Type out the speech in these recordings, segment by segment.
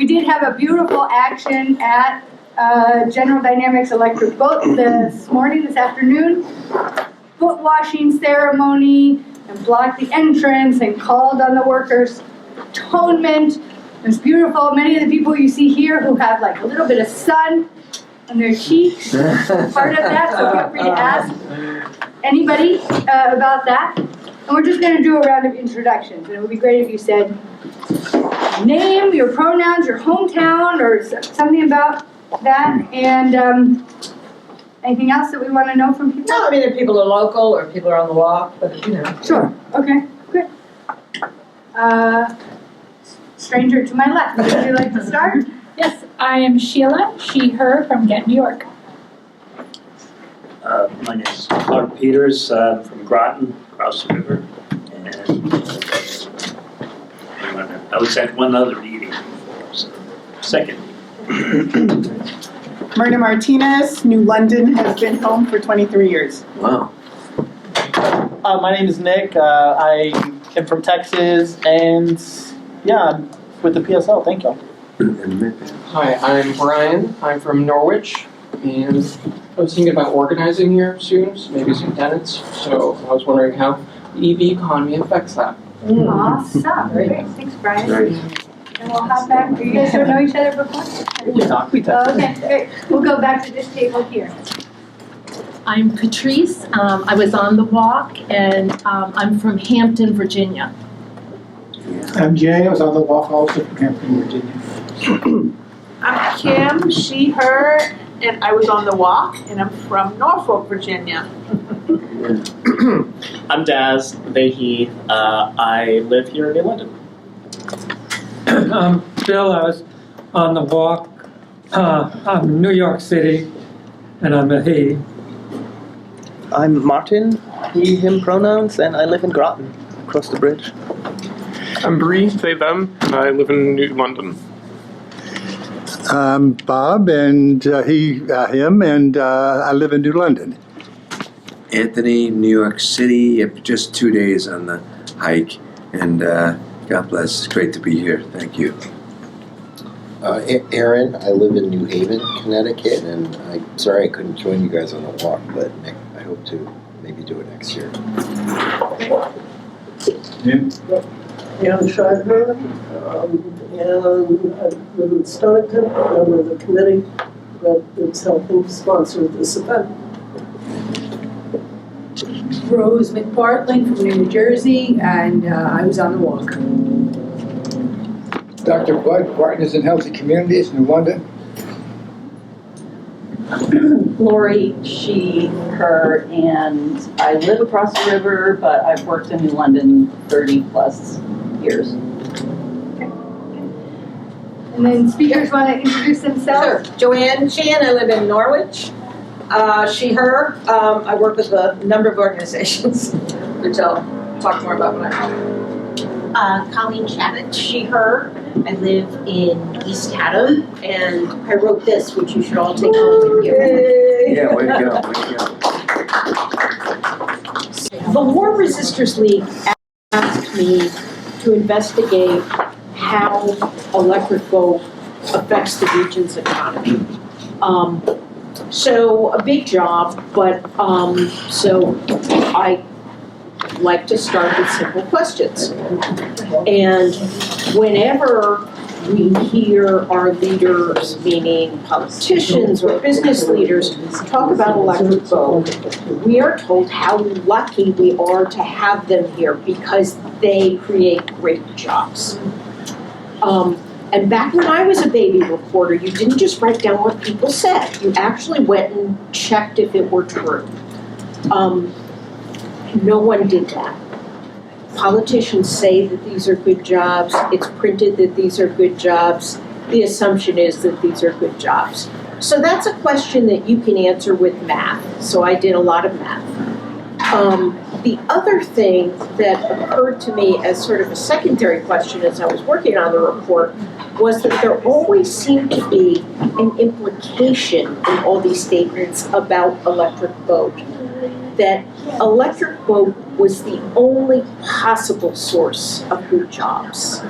We did have a beautiful action at General Dynamics Electric Boat this afternoon. Foot washing ceremony, and blocked the entrance and called on the workers. Atonement. It was beautiful. Many of the people you see here who have like a little bit of sun on their cheeks, part of that, so feel free to ask anybody about that. And we're just going to do a round of introductions. And it would be great if you said name, your pronouns, your hometown, or something about that. And anything else that we want to know from people? No, I mean, if people are local or people are on the walk, but you know. Sure. Okay. Good. Stranger to my left. Would you like to start? Yes, I am Sheila, she, her, from Ghent, New York. My name is Clark Peters from Groton, across the river. And I was at one other meeting before, so second. Myrna Martinez, New London, has been home for 23 years. Wow. My name is Nick. I am from Texas, and yeah, I'm with the PSL. Thank you. Hi, I'm Brian. I'm from Norwich, and I was thinking about organizing here soon, so maybe some tenants. So I was wondering how the EV economy affects that. Awesome. Great. Thanks, Brian. And we'll hop back. You guys don't know each other before? We talk. Okay, great. We'll go back to this table here. I'm Patrice. I was on the walk, and I'm from Hampton, Virginia. I'm Jay. I was on the walk also from Hampton, Virginia. I'm Kim, she, her, and I was on the walk, and I'm from Norfolk, Virginia. I'm Daz, they, he. I live here in New London. I'm Bill. I was on the walk. I'm in New York City, and I'm a he. I'm Martin, he, him pronouns, and I live in Groton, across the bridge. I'm Bree, they, them, and I live in New London. I'm Bob, and he, him, and I live in New London. Anthony, New York City, just 2 days on the hike, and God bless, it's great to be here, thank you. Aaron, I live in New Haven, Connecticut, and I'm sorry I couldn't join you guys on the walk, but I hope to maybe do it next year. Ian Shriver, and I live in Stonington. I'm on the committee that is helping sponsor this event. Rose McPartling from New Jersey, and I was on the walk. Dr. Bud, Partners in Healthy Communities, New London. Lori, she, her, and I live across the river, but I've worked in New London 30 plus years. And then speakers want to introduce themselves? Sure. Joanne Sheehan, I live in Norwich. She, her, I work with a number of organizations, which I'll talk more about when I come. Colleen Shabbat, she, her. I live in East Haddam, and I wrote this, which you should all take home with you. Yeah, way to go, way to go. The War Resisters League asked me to investigate how electric boat affects the region's economy. So a big job, but so I like to start with simple questions. And whenever we hear our leaders, meaning politicians or business leaders, talk about electric boat, we are told how lucky we are to have them here because they create great jobs. And back when I was a baby reporter, you didn't just write down what people said. You actually went and checked if it were true. No one did that. Politicians say that these are good jobs. It's printed that these are good jobs. The assumption is that these are good jobs. So that's a question that you can answer with math. So I did a lot of math. The other thing that occurred to me as sort of a secondary question as I was working on the report was that there always seemed to be an implication in all these statements about electric boat. That electric boat was the only possible source of good jobs.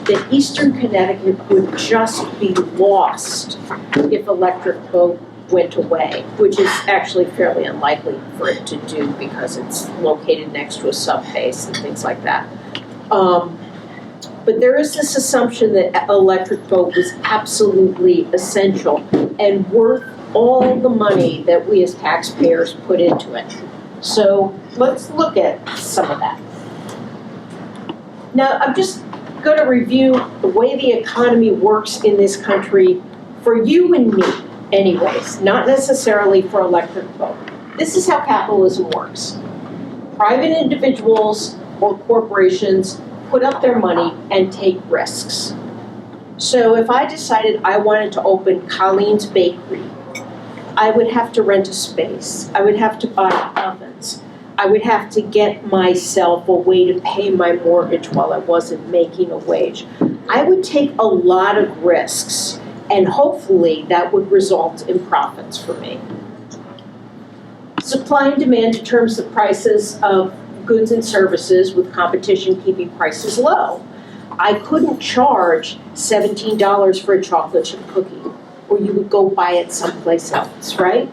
that Eastern Connecticut would just be lost if Electric Boat went away, which is actually fairly unlikely for it to do because it's located next to a sub-base and things like that. But there is this assumption that Electric Boat was absolutely essential and worth all the money that we as taxpayers put into it. So let's look at some of that. Now, I'm just going to review the way the economy works in this country for you and me, anyways, not necessarily for Electric Boat. This is how capitalism works. Private individuals or corporations put up their money and take risks. So if I decided I wanted to open Colleen's Bakery, I would have to rent a space. I would have to buy ovens. I would have to get myself a way to pay my mortgage while I wasn't making a wage. I would take a lot of risks, and hopefully that would result in profits for me. Supply and demand determines the prices of goods and services, with competition keeping prices low. I couldn't charge $17 for a chocolate chip cookie, or you would go buy it someplace else, right?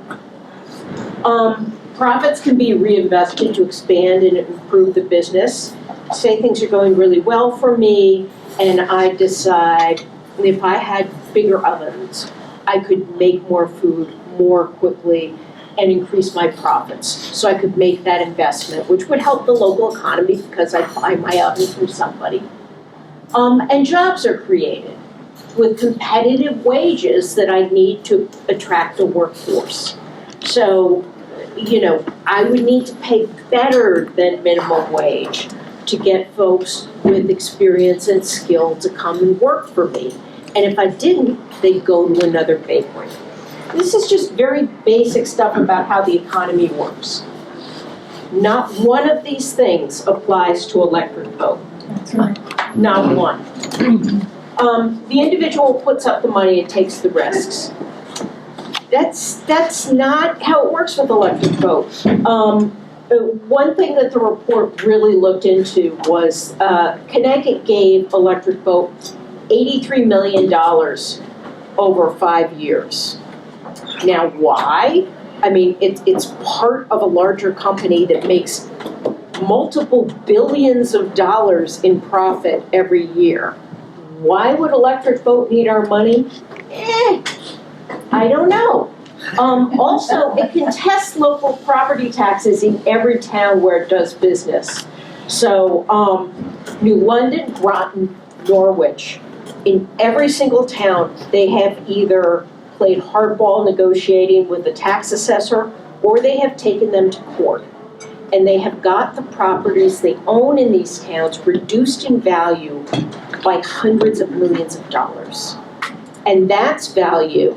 Profits can be reinvested to expand and improve the business. Say things are going really well for me, and I decide if I had bigger ovens, I could make more food more quickly and increase my profits. So I could make that investment, which would help the local economy because I buy my oven from somebody. And jobs are created with competitive wages that I need to attract a workforce. So, you know, I would need to pay better than minimum wage to get folks with experience and skill to come and work for me. And if I didn't, they'd go to another bakery. This is just very basic stuff about how the economy works. Not one of these things applies to Electric Boat. Not one. The individual puts up the money and takes the risks. That's not how it works with Electric Boat. One thing that the report really looked into was Connecticut gave Electric Boat $83 million over 5 years. Now, why? I mean, it's part of a larger company that makes multiple billions of dollars in profit every year. Why would Electric Boat need our money? I don't know. Also, it contests local property taxes in every town where it does business. So, New London, Groton, Norwich, in every single town, they have either played hardball negotiating with the tax assessor, or they have taken them to court. And they have got the properties they own in these towns reduced in value by hundreds of millions of dollars. And that's value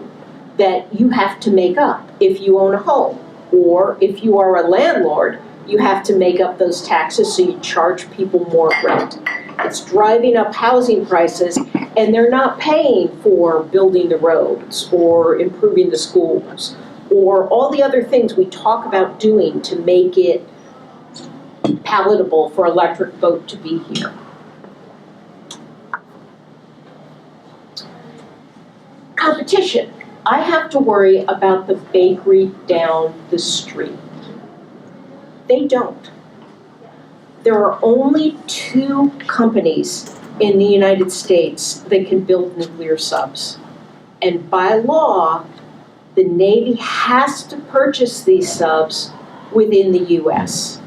that you have to make up if you own a home. Or if you are a landlord, you have to make up those taxes so you charge people more rent. It's driving up housing prices, and they're not paying for building the roads or improving the schools or all the other things we talk about doing to make it palatable for Electric Boat to be here. Competition. I have to worry about the bakery down the street. They don't. There are only 2 companies in the United States that can build nuclear subs. And by law, the Navy has to purchase these subs within the US.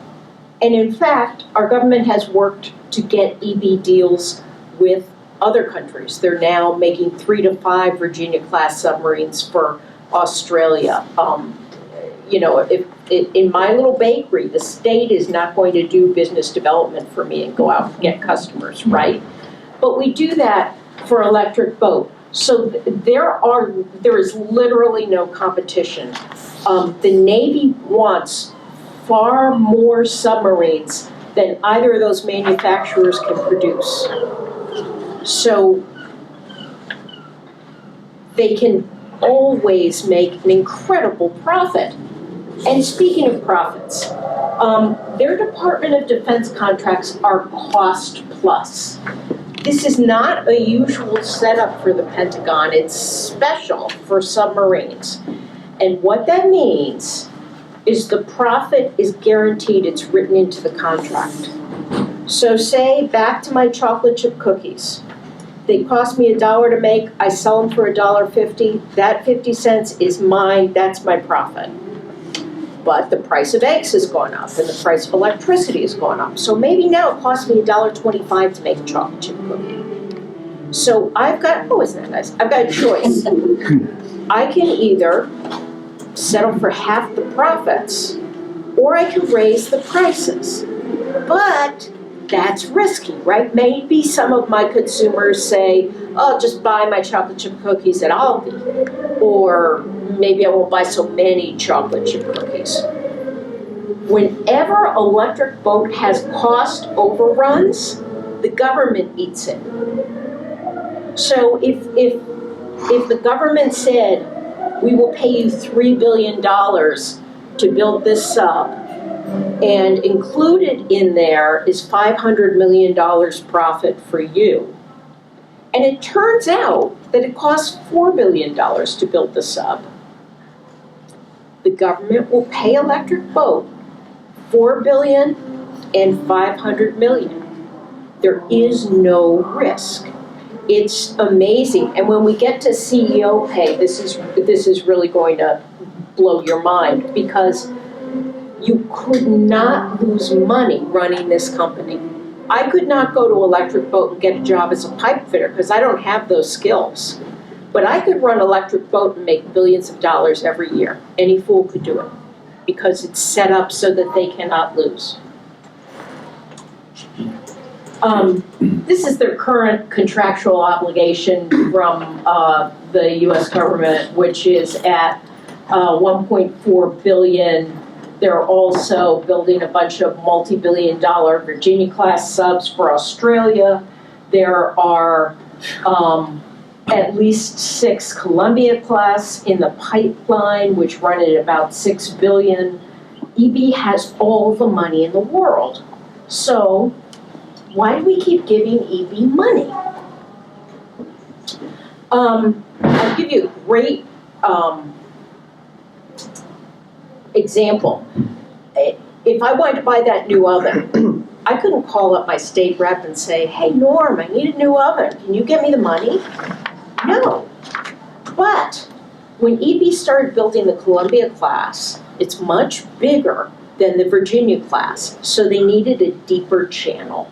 And in fact, our government has worked to get EB deals with other countries. They're now making 3 to 5 Virginia-class submarines for Australia. You know, if in my little bakery, the state is not going to do business development for me and go out and get customers, right? But we do that for Electric Boat. So there is literally no competition. The Navy wants far more submarines than either of those manufacturers can produce. So they can always make an incredible profit. And speaking of profits, their Department of Defense contracts are cost plus. This is not a usual setup for the Pentagon. It's special for submarines. And what that means is the profit is guaranteed. It's written into the contract. So say, back to my chocolate chip cookies. They cost me $1 to make. I sell them for $1.50. That 50 cents is mine. That's my profit. But the price of eggs has gone up and the price of electricity has gone up. So maybe now it costs me $1.25 to make a chocolate chip cookie. So I've got, oh, isn't that nice? I've got a choice. I can either settle for half the profits or I can raise the prices. But that's risky, right? Maybe some of my consumers say, oh, just buy my chocolate chip cookies at Aldi. Or maybe I won't buy so many chocolate chip cookies. Whenever electric boat has cost overruns, the government eats it. So if the government said, we will pay you $3 billion to build this sub, and included in there is $500 million profit for you. And it turns out that it costs $4 billion to build the sub. The government will pay Electric Boat $4 billion and $500 million. There is no risk. It's amazing. And when we get to CEO pay, this is really going to blow your mind, because you could not lose money running this company. I could not go to Electric Boat and get a job as a pipe fitter because I don't have those skills. But I could run Electric Boat and make billions of dollars every year. Any fool could do it because it's set up so that they cannot lose. This is their current contractual obligation from the U.S. government, which is at $1.4 billion. They're also building a bunch of multi-billion-dollar Virginia-class subs for Australia. There are at least 6 Columbia-class in the pipeline, which run at about $6 billion. EB has all the money in the world. So why do we keep giving EB money? I'll give you a great example. If I wanted to buy that new oven, I couldn't call up my state rep and say, hey, Norm, I need a new oven. Can you get me the money? No. But when EB started building the Columbia class, it's much bigger than the Virginia class, so they needed a deeper channel.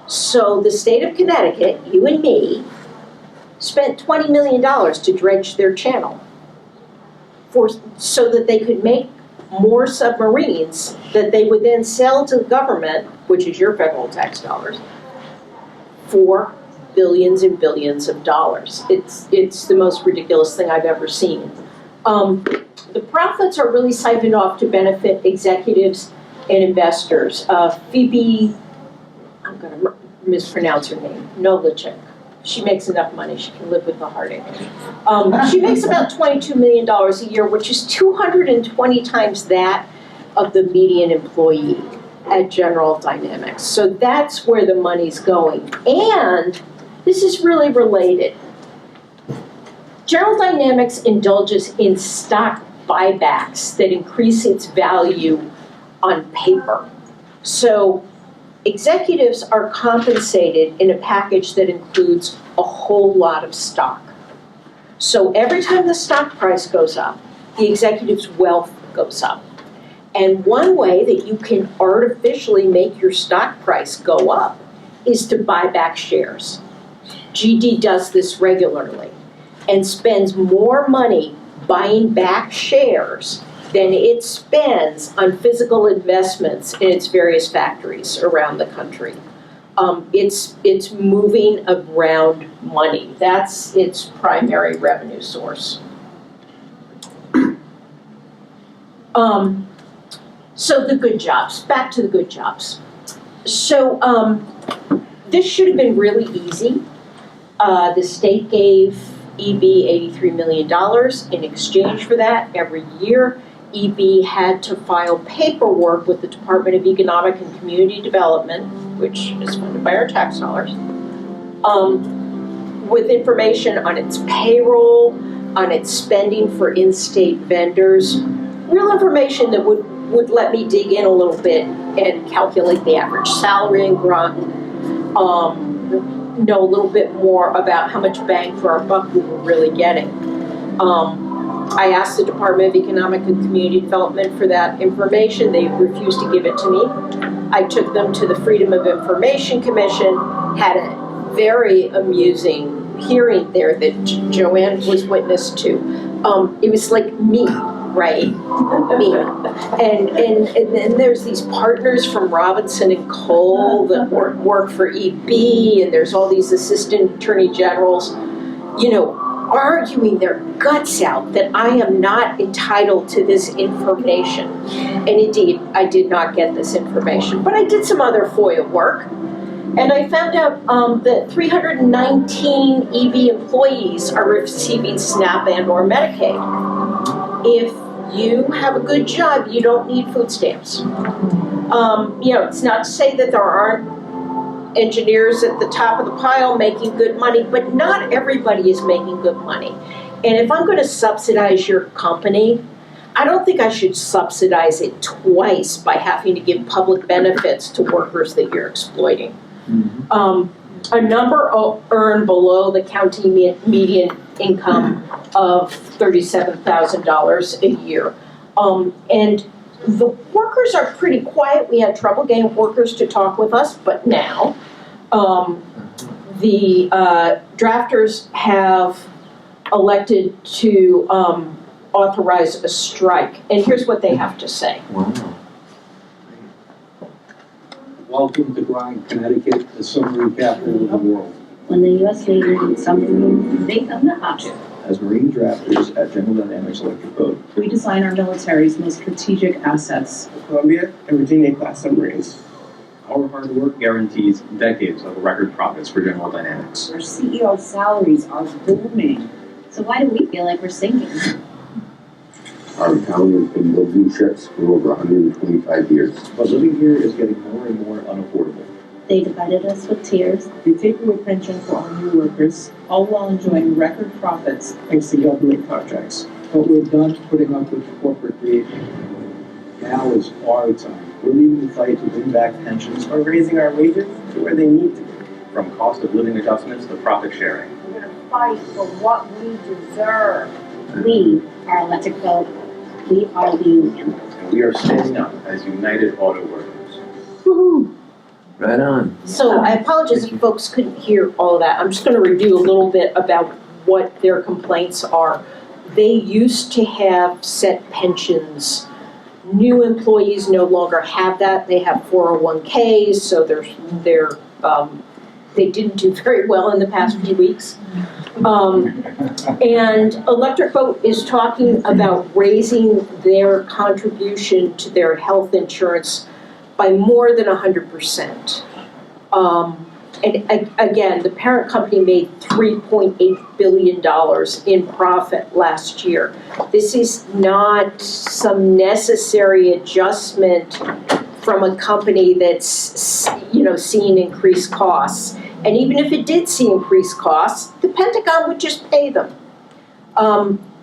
So the state of Connecticut, you and me, spent $20 million to dredge their channel so that they could make more submarines that they would then sell to the government, which is your federal tax dollars, for billions and billions of dollars. It's the most ridiculous thing I've ever seen. The profits are really siphoned off to benefit executives and investors. Phoebe, I'm going to mispronounce her name, Novacek. She makes enough money, she can live with the heartache. She makes about $22 million a year, which is 220 times that of the median employee at General Dynamics. So that's where the money's going. And this is really related. General Dynamics indulges in stock buybacks that increase its value on paper. So executives are compensated in a package that includes a whole lot of stock. So every time the stock price goes up, the executive's wealth goes up. And one way that you can artificially make your stock price go up is to buy back shares. GD does this regularly and spends more money buying back shares than it spends on physical investments in its various factories around the country. It's moving around money. That's its primary revenue source. So the good jobs, back to the good jobs. So this should have been really easy. The state gave EB $83 million in exchange for that every year. EB had to file paperwork with the Department of Economic and Community Development, which is funded by our tax dollars, with information on its payroll, on its spending for in-state vendors, real information that would let me dig in a little bit and calculate the average salary in Groton, know a little bit more about how much bang for our buck we were really getting. I asked the Department of Economic and Community Development for that information. They refused to give it to me. I took them to the Freedom of Information Commission, had a very amusing hearing there that Joanne was witness to. It was like me, right? Me. And then there's these partners from Robinson and Cole that work for EB, and there's all these assistant attorney generals, arguing their guts out that I am not entitled to this information. And indeed, I did not get this information. But I did some other FOIA work, and I found out that 319 EB employees are receiving SNAP and or Medicaid. If you have a good job, you don't need food stamps. It's not to say that there aren't engineers at the top of the pile making good money, but not everybody is making good money. And if I'm going to subsidize your company, I don't think I should subsidize it twice by having to give public benefits to workers that you're exploiting. A number earn below the county median income of $37,000 a year. And the workers are pretty quiet. We had trouble getting workers to talk with us, but now the drafters have elected to authorize a strike. And here's what they have to say. Wow. Welcome to Groton, Connecticut, the submarine capital of the world. When the U.S. Navy needs submarines, they come to us. As Marine drafters at General Dynamics Electric Boat, We design our military's most strategic assets. Columbia and Virginia-class submarines. Our hard work guarantees decades of record profits for General Dynamics. Our CEO salaries are booming. So why do we feel like we're sinking? Our town has been building ships for over 125 years. But living here is getting more and more unaffordable. They divided us with tears. They take away pension for our new workers, all while enjoying record profits thanks to government contracts. But we're done putting up with corporate greed. Now is our time. We're leading the fight to win back pensions by raising our wages to where they need to be, from cost of living adjustments to profit sharing. We're going to fight for what we deserve. We are electric boat. We are the union. And we are standing up as united auto workers. Woohoo! Right on. So I apologize if folks couldn't hear all of that. I'm just going to review a little bit about what their complaints are. They used to have set pensions. New employees no longer have that. They have 401ks, so they didn't do very well in the past few weeks. And Electric Boat is talking about raising their contribution to their health insurance by more than 100%. And again, the parent company made $3.8 billion in profit last year. This is not some necessary adjustment from a company that's, seeing increased costs. And even if it did see increased costs, the Pentagon would just pay them.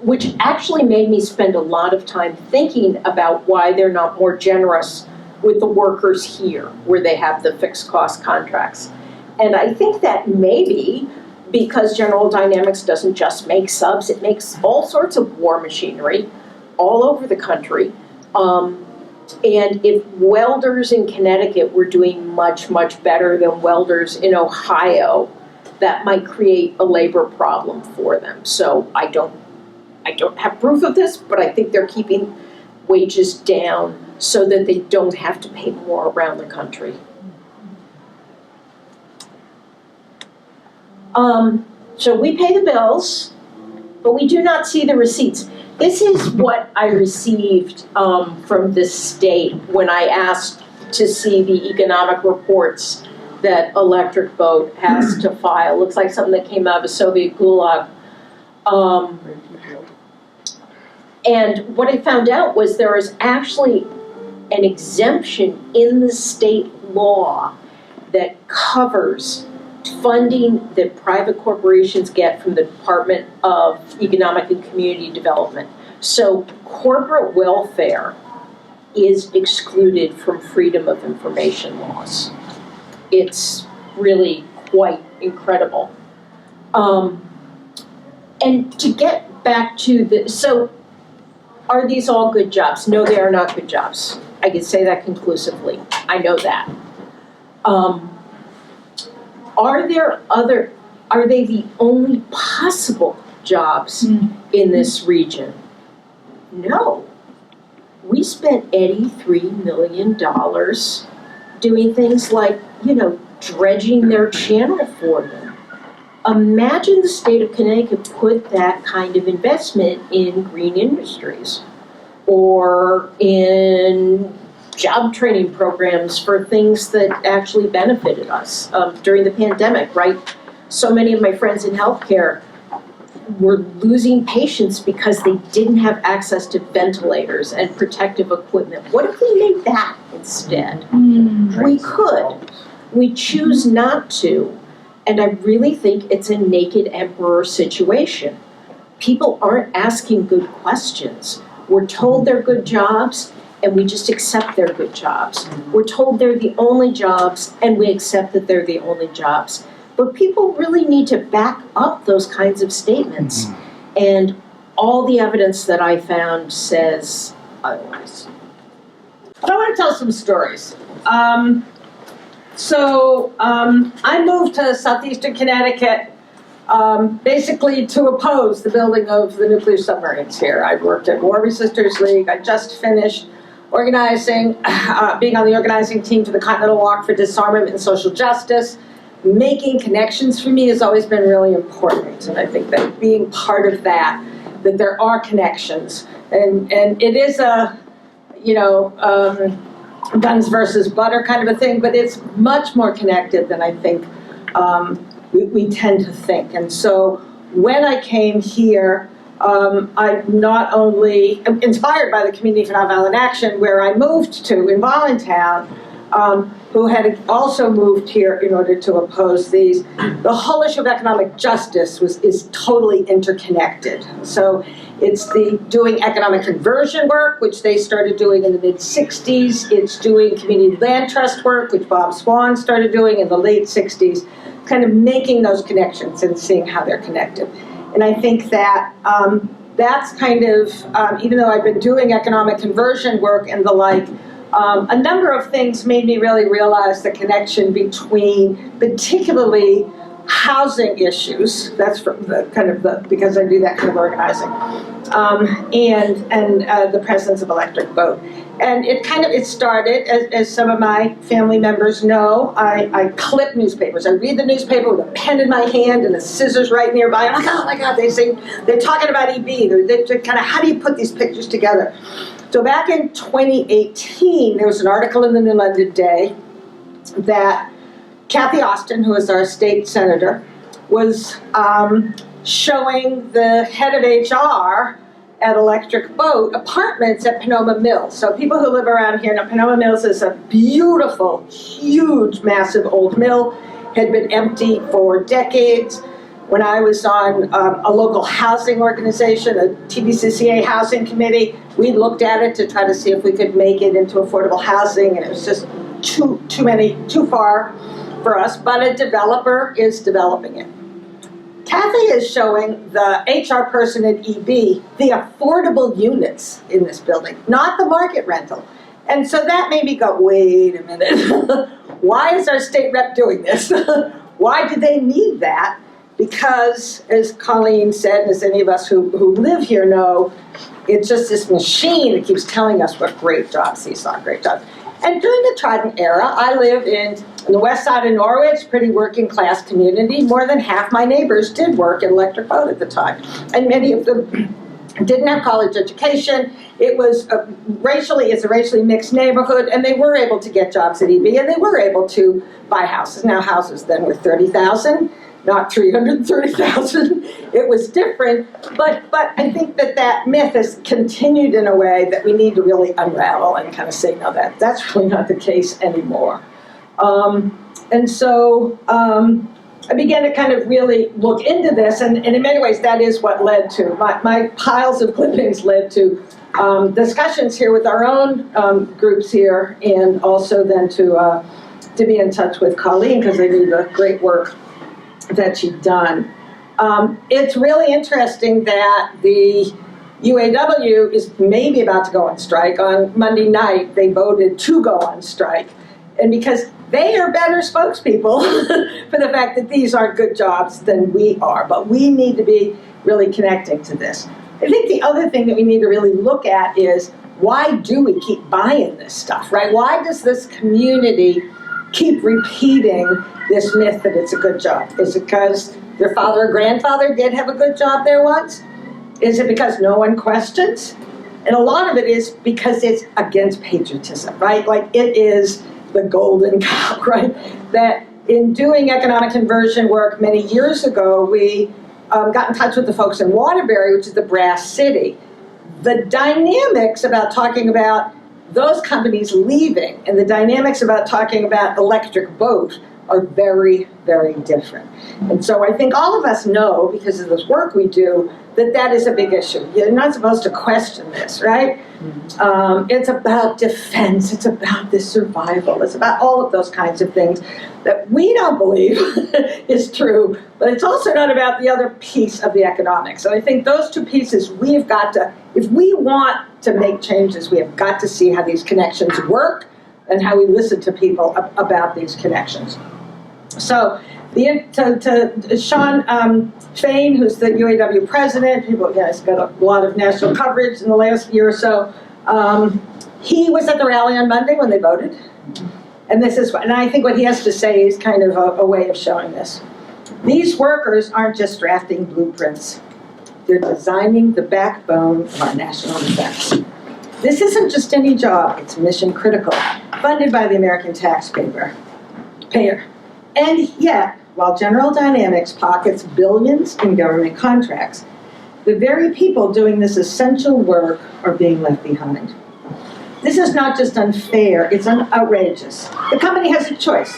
Which actually made me spend a lot of time thinking about why they're not more generous with the workers here, where they have the fixed cost contracts. And I think that maybe because General Dynamics doesn't just make subs, it makes all sorts of war machinery all over the country. And if welders in Connecticut were doing much, much better than welders in Ohio, that might create a labor problem for them. So I don't have proof of this, but I think they're keeping wages down so that they don't have to pay more around the country. So we pay the bills, but we do not see the receipts. This is what I received from the state when I asked to see the economic reports that Electric Boat has to file. Looks like something that came out of a Soviet gulag. And what I found out was there is actually an exemption in the state law that covers funding that private corporations get from the Department of Economic and Community Development. So corporate welfare is excluded from freedom of information laws. It's really quite incredible. And to get back to so are these all good jobs? No, they are not good jobs. I can say that conclusively. I know that. Are they the only possible jobs in this region? No. We spent $83 million doing things like, dredging their channel for them. Imagine the state of Connecticut put that kind of investment in green industries or in job training programs for things that actually benefited us during the pandemic, right? So many of my friends in healthcare were losing patients because they didn't have access to ventilators and protective equipment. What if we made that instead? We could. We choose not to. And I really think it's a naked emperor situation. People aren't asking good questions. We're told they're good jobs, and we just accept they're good jobs. We're told they're the only jobs, and we accept that they're the only jobs. But people really need to back up those kinds of statements. And all the evidence that I found says otherwise. But I want to tell some stories. I moved to southeastern Connecticut basically to oppose the building of the nuclear submarines here. I worked at War Resisters League. I just finished organizing, being on the organizing team for the Continental Walk for Disarmament and Social Justice. Making connections for me has always been really important, and I think that being part of that there are connections, and it is a, guns versus butter kind of a thing, but it's much more connected than I think we tend to think. And so when I came here, I not only inspired by the Community for Nonviolent Action, where I moved to in Voluntown, who had also moved here in order to oppose these. The whole issue of economic justice is totally interconnected. So it's the doing economic conversion work, which they started doing in the mid-60s. It's doing community land trust work, which Bob Swan started doing in the late 60s, kind of making those connections and seeing how they're connected. And I think that that's kind of, even though I've been doing economic conversion work and the like, a number of things made me really realize the connection between particularly housing issues, that's from because I do that kind of organizing, and the presence of electric boat. And it started, as some of my family members know, I clip newspapers. I read the newspaper with a pen in my hand and the scissors right nearby. I'm like, oh my God, they're talking about EB. They're kind of, how do you put these pictures together? So back in 2018, there was an article in the New London Day that Kathy Austin, who is our state senator, was showing the head of HR at Electric Boat apartments at Panoma Mills. So people who live around here know Panoma Mills is a beautiful, huge, massive old mill, had been empty for decades. When I was on a local housing organization, a TBCCA housing committee, we looked at it to try to see if we could make it into affordable housing, and it was just too far for us, but a developer is developing it. Kathy is showing the HR person at EB the affordable units in this building, not the market rental. And so that made me go, wait a minute, why is our state rep doing this? Why do they need that? Because, as Colleen said, and as any of us who live here know, it's just this machine that keeps telling us what great jobs these are, great jobs. And during the Trident era, I lived in the west side of Norwich, pretty working class community. More than half my neighbors did work at Electric Boat at the time. And many of them didn't have college education. It was it's a racially mixed neighborhood, and they were able to get jobs at EB, and they were able to buy houses. Now houses then were $30,000. Not 330,000. It was different, but I think that myth has continued in a way that we need to really unravel and kind of say, no, that's really not the case anymore. And so I began to kind of really look into this, and in many ways that is what led to, my piles of clippings led to discussions here with our own groups here, and also then to be in touch with Colleen, because I knew the great work that she'd done. It's really interesting that the UAW is maybe about to go on strike. On Monday night, they voted to go on strike. And because they are better spokespeople for the fact that these aren't good jobs than we are. But we need to be really connecting to this. I think the other thing that we need to really look at is, why do we keep buying this stuff, right? Why does this community keep repeating this myth that it's a good job? Is it because their father or grandfather did have a good job there once? Is it because no one questions? And a lot of it is because it's against patriotism, right? Like, it is the golden cow, right? That in doing economic conversion work many years ago, we got in touch with the folks in Waterbury, which is the brass city. The dynamics about talking about those companies leaving and the dynamics about talking about electric boat are very, very different. And so I think all of us know, because of this work we do, that that is a big issue. You're not supposed to question this, right? It's about defense. It's about the survival. It's about all of those kinds of things that we don't believe is true, but it's also not about the other piece of the economics. And I think those two pieces, we've got to, if we want to make changes, we have got to see how these connections work and how we listen to people about these connections. So, to Sean Fain, who's the UAW president, people, it's got a lot of national coverage in the last year or so. He was at the rally on Monday when they voted, and I think what he has to say is kind of a way of showing this. These workers aren't just drafting blueprints; they're designing the backbone of our national defense. This isn't just any job; it's mission critical, funded by the American taxpayer. And yet, while General Dynamics pockets billions in government contracts, the very people doing this essential work are being left behind. This is not just unfair, it's outrageous. The company has a choice.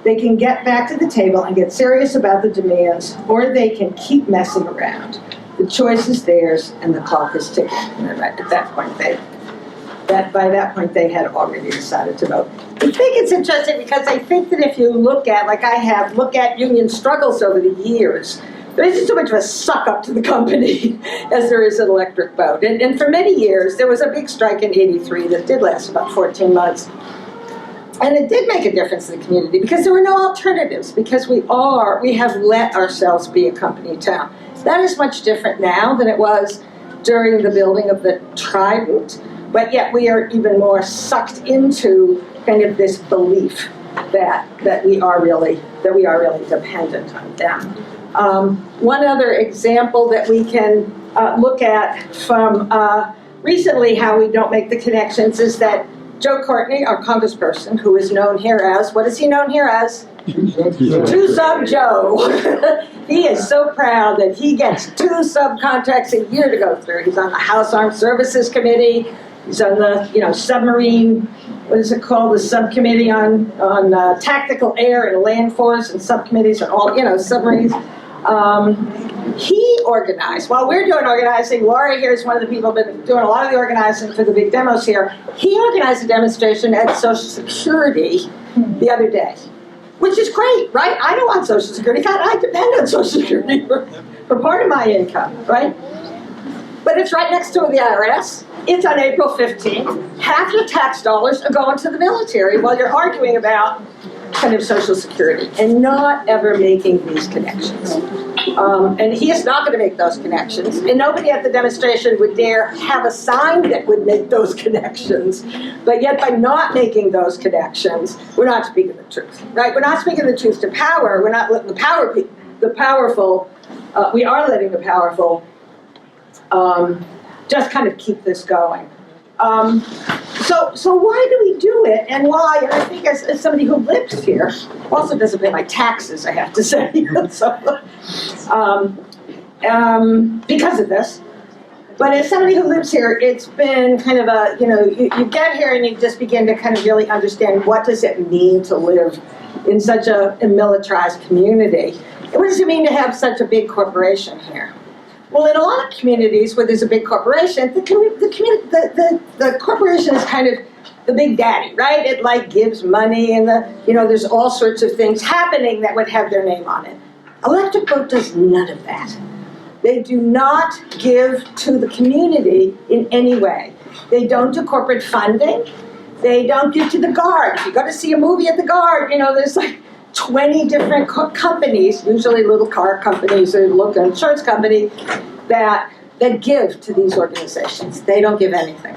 They can get back to the table and get serious about the demands, or they can keep messing around. The choice is theirs, and the clock is ticking. And right at that point, by that point, they had already decided to vote. I think it's interesting because I think that if you look at, like I have, look at union struggles over the years, there isn't so much of a suck up to the company as there is an electric boat. And for many years, there was a big strike in '83 that did last about 14 months. And it did make a difference in the community because there were no alternatives, because we have let ourselves be a company town. That is much different now than it was during the building of the Trident, but yet we are even more sucked into kind of this belief that we are really dependent on them. One other example that we can look at from recently how we don't make the connections is that Joe Courtney, our congressperson, who is known here as, what is he known here as? Two-sub Joe. He is so proud that he gets 2 subcontracts a year to go through. He's on the House Armed Services Committee. He's on the submarine, what is it called, the subcommittee on tactical air and land force, and subcommittees on all, submarines. He organized, while we're doing organizing, Laura here is one of the people who've been doing a lot of the organizing for the big demos here. He organized a demonstration at Social Security the other day, which is great, right? I don't want Social Security. God, I depend on Social Security for part of my income, right? But it's right next to the IRS. It's on April 15th. Half your tax dollars are going to the military while you're arguing about kind of Social Security and not ever making these connections. And he is not going to make those connections. And nobody at the demonstration would dare have a sign that would make those connections. But yet by not making those connections, we're not speaking the truth, right? We're not speaking the truth to power. We're not letting the powerful, we are letting the powerful just kind of keep this going. So why do we do it, and why? And I think as somebody who lives here, also doesn't pay my taxes, I have to say, because of this. But as somebody who lives here, it's been kind of a, you get here and you just begin to kind of really understand what does it mean to live in such a militarized community. What does it mean to have such a big corporation here? Well, in a lot of communities where there's a big corporation, the corporation is kind of the big daddy, right? It like gives money and there's all sorts of things happening that would have their name on it. Electric Boat does none of that. They do not give to the community in any way. They don't do corporate funding. They don't give to the Guard. If you go to see a movie at the Guard, there's like 20 different companies, usually little car companies or local insurance companies, that give to these organizations. They don't give anything.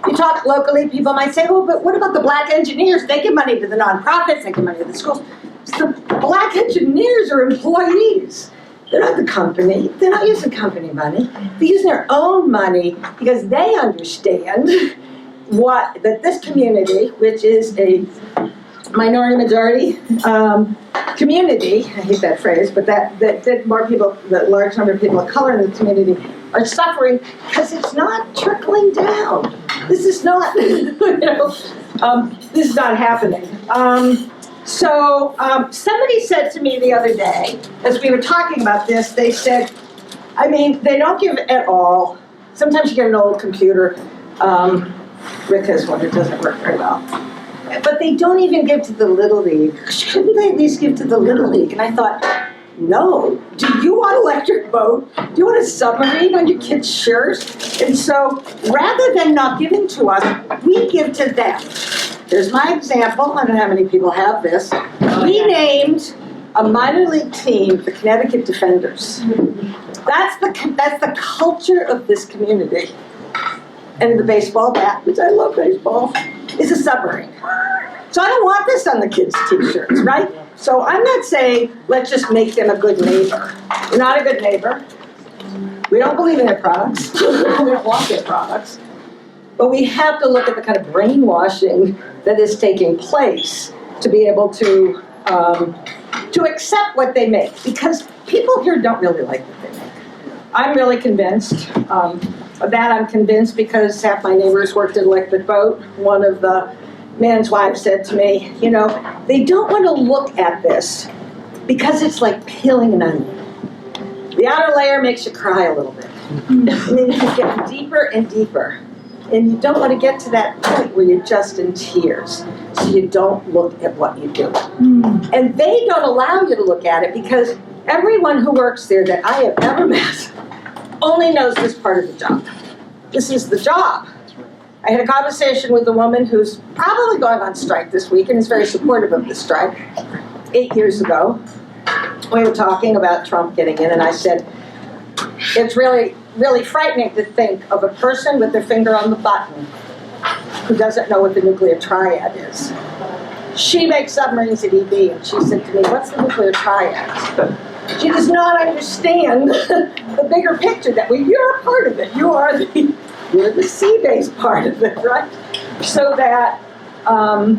You talk locally, people might say, oh, but what about the black engineers? They give money to the nonprofits, they give money to the schools. So the black engineers are employees. They're not the company. They're not using company money. They're using their own money because they understand that this community, which is a minority-majority community, I hate that phrase, but that more people, the large number of people of color in the community are suffering because it's not trickling down. This is not, this is not happening. So somebody said to me the other day, as we were talking about this, they said, they don't give at all. Sometimes you get an old computer. Rick has one that doesn't work very well. But they don't even give to the Little League. Shouldn't they at least give to the Little League? And I thought, no. Do you want electric boat? Do you want a submarine on your kid's shirt? And so rather than not giving to us, we give to them. Here's my example. I don't know how many people have this. We named a minor league team the Connecticut Defenders. That's the culture of this community. And the baseball bat, which I love baseball, is a submarine. So I don't want this on the kids' t-shirts, right? So I'm not saying, let's just make them a good neighbor. We're not a good neighbor. We don't believe in their products. We don't want their products. But we have to look at the kind of brainwashing that is taking place to be able to accept what they make. Because people here don't really like what they make. I'm really convinced. Of that I'm convinced because half my neighbors worked at Electric Boat. One of the man's wives said to me, they don't want to look at this because it's like peeling an onion. The outer layer makes you cry a little bit. And then you get deeper and deeper. And you don't want to get to that point where you're just in tears. So you don't look at what you do. And they don't allow you to look at it because everyone who works there that I have ever met only knows this part of the job. This is the job. I had a conversation with a woman who's probably going on strike this week and is very supportive of the strike. 8 years ago, we were talking about Trump getting in, and I said, it's really, really frightening to think of a person with their finger on the button who doesn't know what the nuclear triad is. She makes submarines at EB, and she said to me, what's the nuclear triad? She does not understand the bigger picture that you're a part of it. You're the sea-based part of it, right? So that kind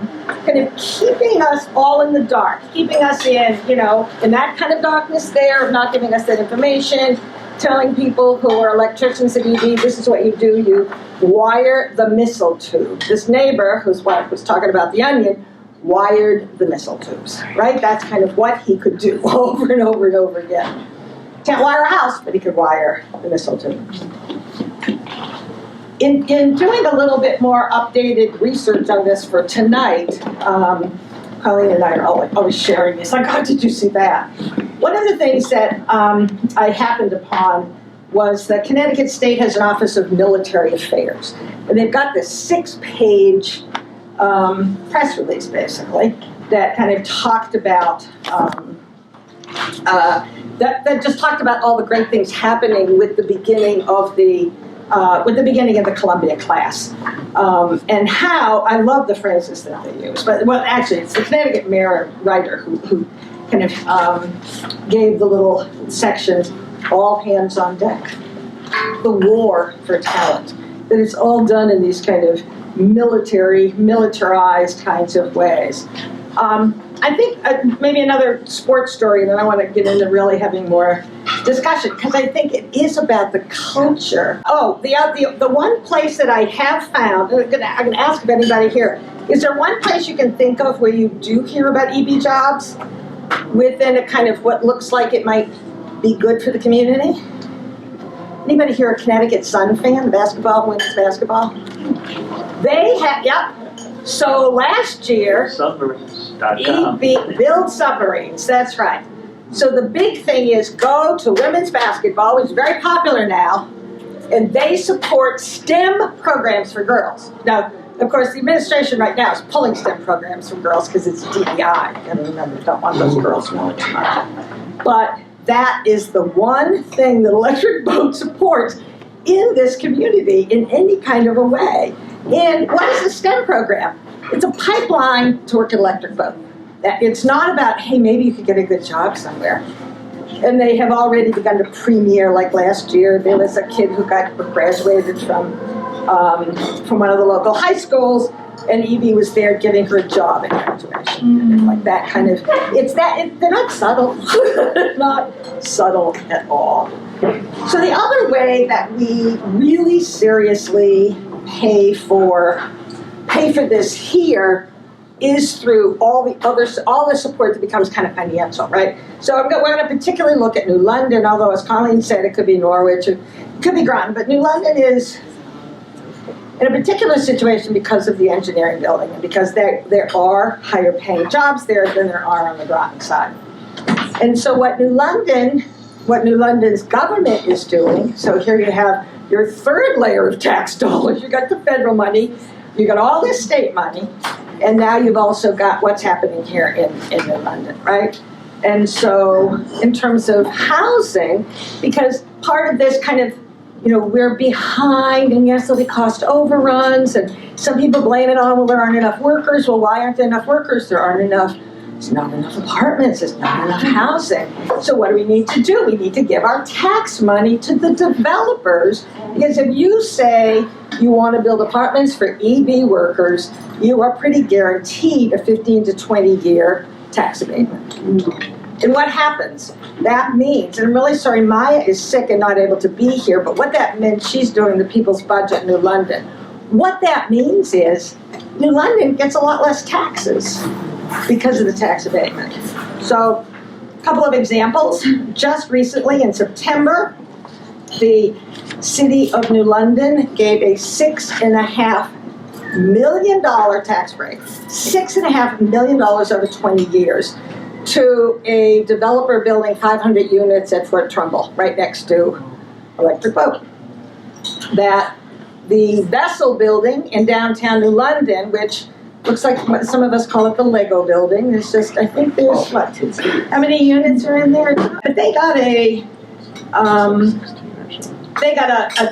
of keeping us all in the dark, keeping us in that kind of darkness there, of not giving us that information, telling people who are electricians at ED, this is what you do, you wire the missile tube. This neighbor, whose wife was talking about the onion, wired the missile tubes, right? That's kind of what he could do over and over and over again. Can't wire a house, but he could wire the missile tubes. In doing a little bit more updated research on this for tonight, Colleen and I are always sharing this. Like, oh, did you see that? One of the things that I happened upon was that Connecticut State has an Office of Military Affairs. And they've got this 6-page press release, basically, that kind of talked about, that just talked about all the great things happening with the beginning of the Columbia class. And how, I love the phrases that they use, but, well, actually, it's the Connecticut mayor writer who kind of gave the little sections, all hands on deck. The war for talent. That it's all done in these kind of militarized kinds of ways. I think maybe another sports story, and then I want to get into really having more discussion, because I think it is about the culture. Oh, the one place that I have found, I'm gonna ask if anybody here, is there one place you can think of where you do hear about EB jobs within a kind of what looks like it might be good for the community? Anybody here a Connecticut Sun fan, the basketball, women's basketball? They have, yep. So last year, Submarines.com. build submarines, that's right. So the big thing is go to women's basketball, which is very popular now, and they support STEM programs for girls. Now, of course, the administration right now is pulling STEM programs from girls because it's DEI. You gotta remember, don't want those girls knowing too much. But that is the one thing that Electric Boat supports in this community in any kind of a way. And what is a STEM program? It's a pipeline to work at Electric Boat. It's not about, hey, maybe you could get a good job somewhere. And they have already begun to premiere, like last year, there was a kid who graduated from one of the local high schools, and Evie was there giving her a job at graduation. And like that kind of, they're not subtle. They're not subtle at all. So the other way that we really seriously pay for this here is through all the support that becomes kind of financial, right? So we're going to particularly look at New London, although as Colleen said, it could be Norwich, it could be Groton, but New London is in a particular situation because of the engineering building and because there are higher paying jobs there than there are on the Groton side. And so what New London's government is doing, so here you have your third layer of tax dollars. You got the federal money, you got all this state money, and now you've also got what's happening here in New London, right? And so in terms of housing, because part of this kind of, we're behind, and yes, there'll be cost overruns, and some people blame it on, well, there aren't enough workers. Well, why aren't there enough workers? There's not enough apartments, there's not enough housing. So what do we need to do? We need to give our tax money to the developers, because if you say you want to build apartments for EB workers, you are pretty guaranteed a 15 to 20 year tax abatement. And what happens? That means, and I'm really sorry Maya is sick and not able to be here, but what that meant, she's doing the people's budget in New London. What that means is New London gets a lot less taxes because of the tax abatement. So, a couple of examples. Just recently in September, the City of New London gave a $6.5 million tax break, $6.5 million over 20 years, to a developer building 500 units at Fort Trumbull, right next to Electric Boat. That the Vessel building in downtown New London, which looks like what some of us call it the Lego building, there's just, I think there's what, how many units are in there? But they got a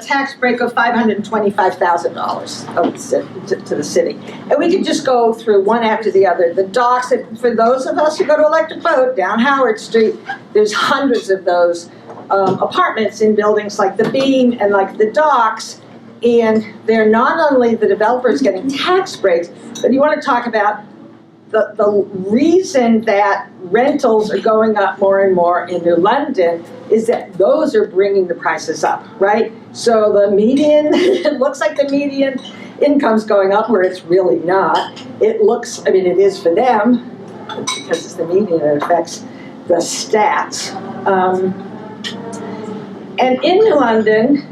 tax break of $525,000 to the city. And we could just go through one after the other. The docks, for those of us who go to Electric Boat down Howard Street, there's hundreds of those apartments in buildings like the Beam and like the docks. And they're not only the developers getting tax breaks, but you want to talk about the reason that rentals are going up more and more in New London is that those are bringing the prices up, right? So the median, it looks like the median income's going up where it's really not. It looks, it is for them, because it's the median, it affects the stats. And in New London,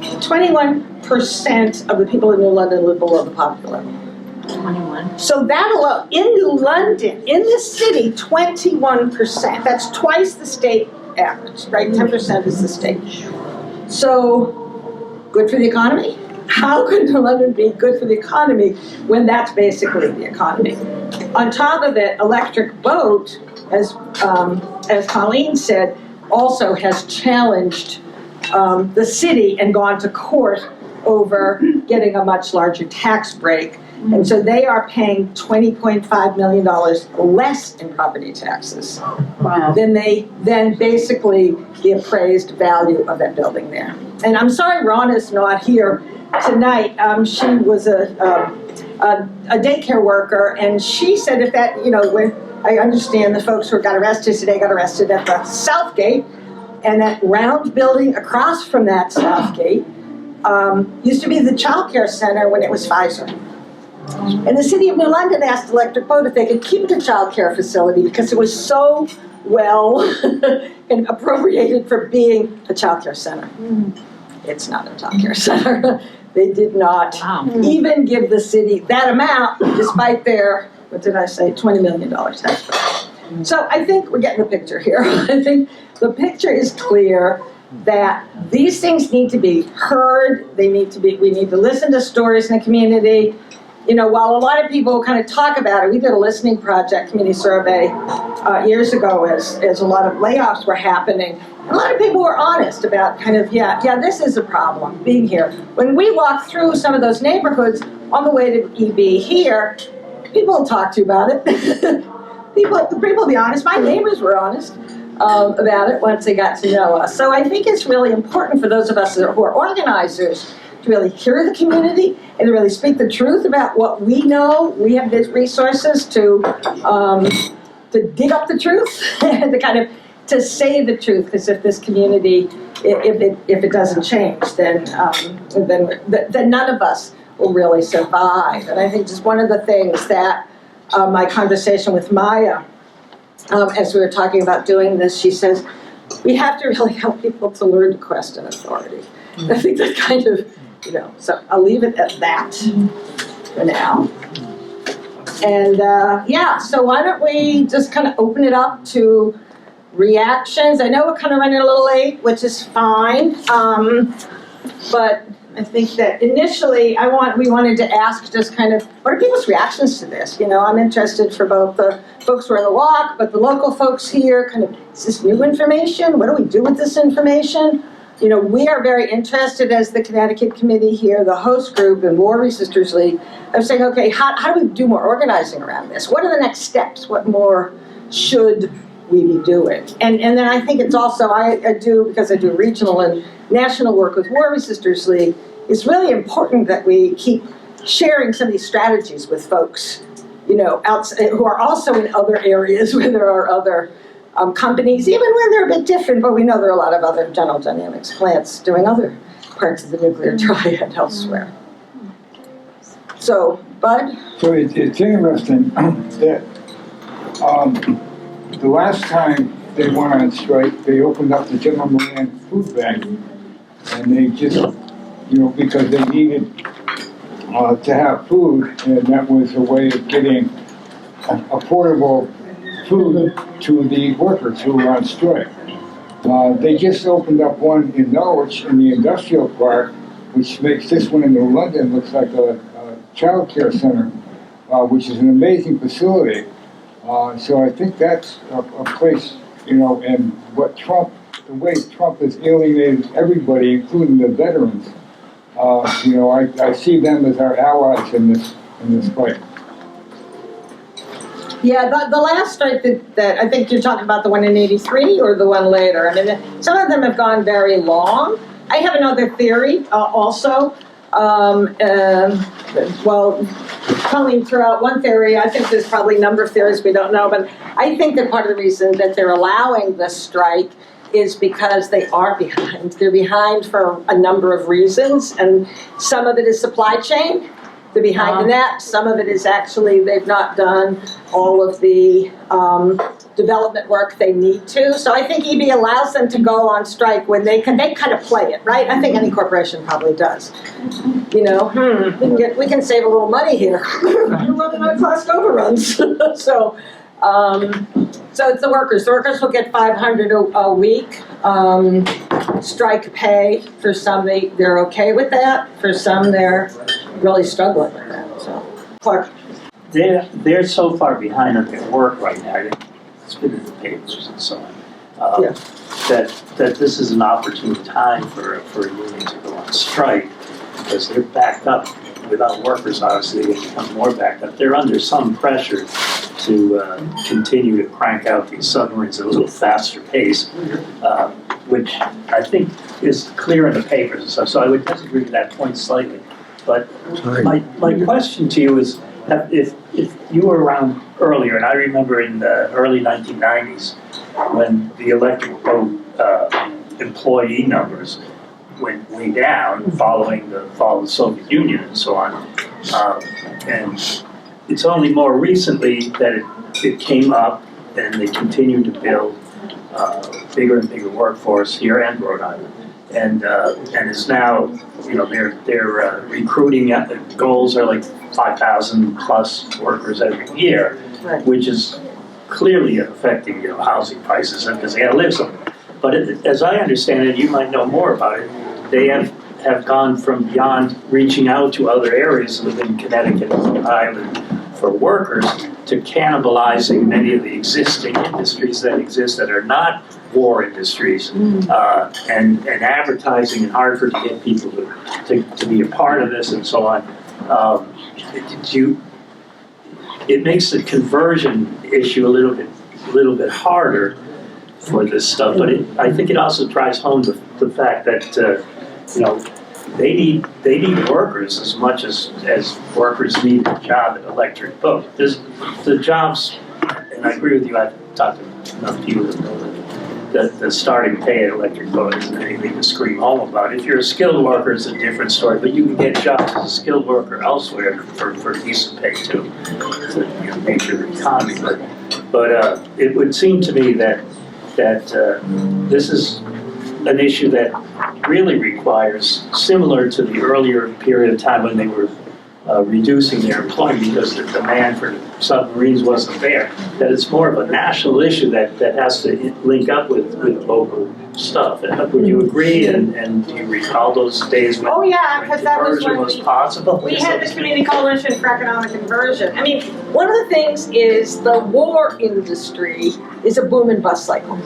21% of the people in New London live below the poverty level. 21. So that alone, in New London, in this city, 21%. That's twice the state average, right? 10% is the state. So, good for the economy? How could New London be good for the economy when that's basically the economy? On top of it, Electric Boat, as Colleen said, also has challenged the city and gone to court over getting a much larger tax break. And so they are paying $20.5 million less in property taxes than basically the appraised value of that building there. And I'm sorry Ron is not here tonight. She was a daycare worker, and she said when I understand the folks who got arrested today got arrested at the South Gate, And that round building across from that Southgate used to be the child care center when it was Pfizer. And the city of New London asked Electric Boat if they could keep it a child care facility because it was so well and appropriated for being a child care center. It's not a child care center. They did not even give the city that amount despite their, what did I say, $20 million tax bill. So I think we're getting the picture here. I think the picture is clear that these things need to be heard. We need to listen to stories in the community. You know, while a lot of people kind of talk about it, we did a listening project, community survey, years ago as a lot of layoffs were happening. A lot of people were honest about kind of, yeah, this is a problem, being here. When we walked through some of those neighborhoods on the way to EB here, people will talk to you about it. People be honest. My neighbors were honest about it once they got to know us. So I think it's really important for those of us who are organizers to really hear the community and to really speak the truth about what we know. We have these resources to dig up the truth and to kind of to say the truth. Because if this community, if it doesn't change, then none of us will really survive. And I think just one of the things that my conversation with Maya, as we were talking about doing this, she says, we have to really help people to learn to question authority. I think that kind of, so I'll leave it at that for now. And so why don't we just kind of open it up to reactions. I know we're kind of running a little late, which is fine. But I think that initially we wanted to ask just kind of, what are people's reactions to this? I'm interested for both the folks who are on the walk, but the local folks here, kind of, is this new information? What do we do with this information? We are very interested as the Connecticut Committee here, the host group and War Sisters League, of saying, okay, how do we do more organizing around this? What are the next steps? What more should we be doing? And then I think it's also, I do, because I do regional and national work with War Sisters League, it's really important that we keep sharing some of these strategies with folks, outside, who are also in other areas where there are other companies, even when they're a bit different, but we know there are a lot of other General Dynamics plants doing other parts of the nuclear triad elsewhere. So, Bud? So it's interesting that the last time they went on strike, they opened up the General Moran food bank, and they just, because they needed to have food, and that was a way of getting affordable food to the workers who were on strike. They just opened up one in Norwich in the industrial park, which makes this one in New London looks like a child care center, which is an amazing facility. So I think that's a place, and the way Trump has alienated everybody, including the veterans, I see them as our allies in this fight. Yeah, the last strike that I think you're talking about, the one in 83 or the one later. I mean, some of them have gone very long. I have another theory also. Coming throughout one theory, I think there's probably a number of theories we don't know, but I think that part of the reason that they're allowing this strike is because they are behind. They're behind for a number of reasons, and some of it is supply chain. They're behind in that. Some of it is actually they've not done all of the development work they need to. So I think EB allows them to go on strike when they kind of play it, right? I think any corporation probably does. We can save a little money here. We're running on cost overruns. So it's the workers. The workers will get $500 a week strike pay. For some, they're okay with that. For some, they're really struggling with that. So, Clark. They're so far behind on their work right now. It's been in the papers and so on. That this is an opportune time for a union to go on strike because they're backed up. Without workers, obviously, they become more backed up. They're under some pressure to continue to crank out these submarines at a little faster pace, which I think is clear in the papers and stuff. So I would disagree with that point slightly. But my question to you is, if you were around earlier, and I remember in the early 1990s when the electric boat employee numbers went way down following the fall of the Soviet Union and so on. And it's only more recently that it came up and they continue to build bigger and bigger workforce here and Rhode Island. And it's now, their recruiting goals are like 5,000 plus workers every year, Right. which is clearly affecting, housing prices because they gotta live somewhere. But as I understand it, you might know more about it, they have gone from beyond reaching out to other areas within Connecticut and Rhode Island for workers to cannibalizing many of the existing industries that exist that are not war industries, and advertising in Hartford to get people to be a part of this and so on. It makes the conversion issue a little bit harder for this stuff, but I think it also drives home the fact that they need workers as much as workers need a job at Electric Boat. The jobs, and I agree with you, I've talked to enough people that know that the starting pay at Electric Boat isn't anything to scream home about. If you're a skilled worker, it's a different story, but you can get jobs as a skilled worker elsewhere for decent pay too. It's the nature of the economy, but it would seem to me that this is an issue that really requires, similar to the earlier period of time when they were reducing their employment because the demand for submarines wasn't there, that it's more of a national issue that has to link up with local stuff. Would you agree? And do you recall those days when because that was when was possible? we had the Community Coalition for Economic Conversion. I mean, one of the things is the war industry is a boom and bust cycle.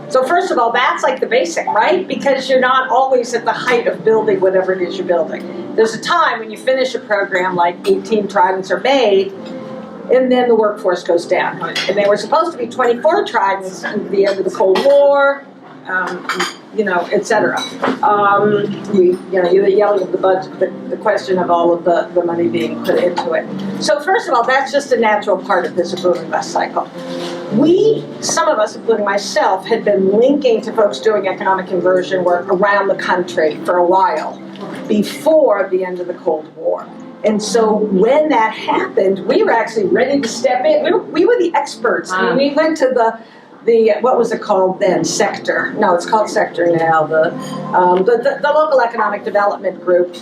So first of all, that's like the basic, right? Because you're not always at the height of building whatever it is you're building. There's a time when you finish a program, like 18 tridents are made, and then the workforce goes down. And they were supposed to be 24 tridents at the end of the Cold War, et cetera. You're yelling at the budget, the question of all of the money being put into it. So first of all, that's just a natural part of this boom and bust cycle. Some of us, including myself, had been linking to folks doing economic conversion work around the country for a while before the end of the Cold War. And so when that happened, we were actually ready to step in. We were the experts. I mean, we went to the what was it called then? Sector. No, it's called Sector now. The local economic development group.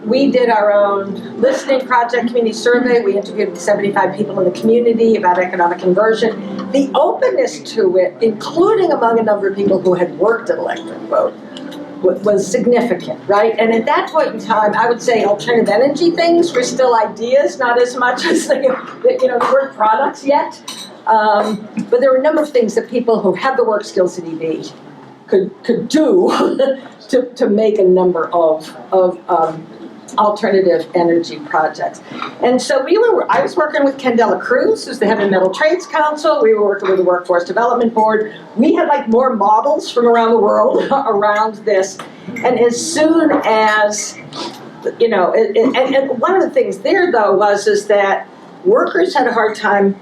We did our own listening project, community survey. We interviewed 75 people in the community about economic conversion. The openness to it, including among a number of people who had worked at Electric Boat, was significant, right? And at that point in time, I would say alternative energy things were still ideas, not as much as they weren't products yet. But there were a number of things that people who had the work skills at EB could do to make a number of alternative energy projects. And so I was working with Candela Cruz, who's the head of the Metal Trades Council. We were working with the Workforce Development Board. We had more models from around the world around this. And as soon as, and one of the things there though is that workers had a hard time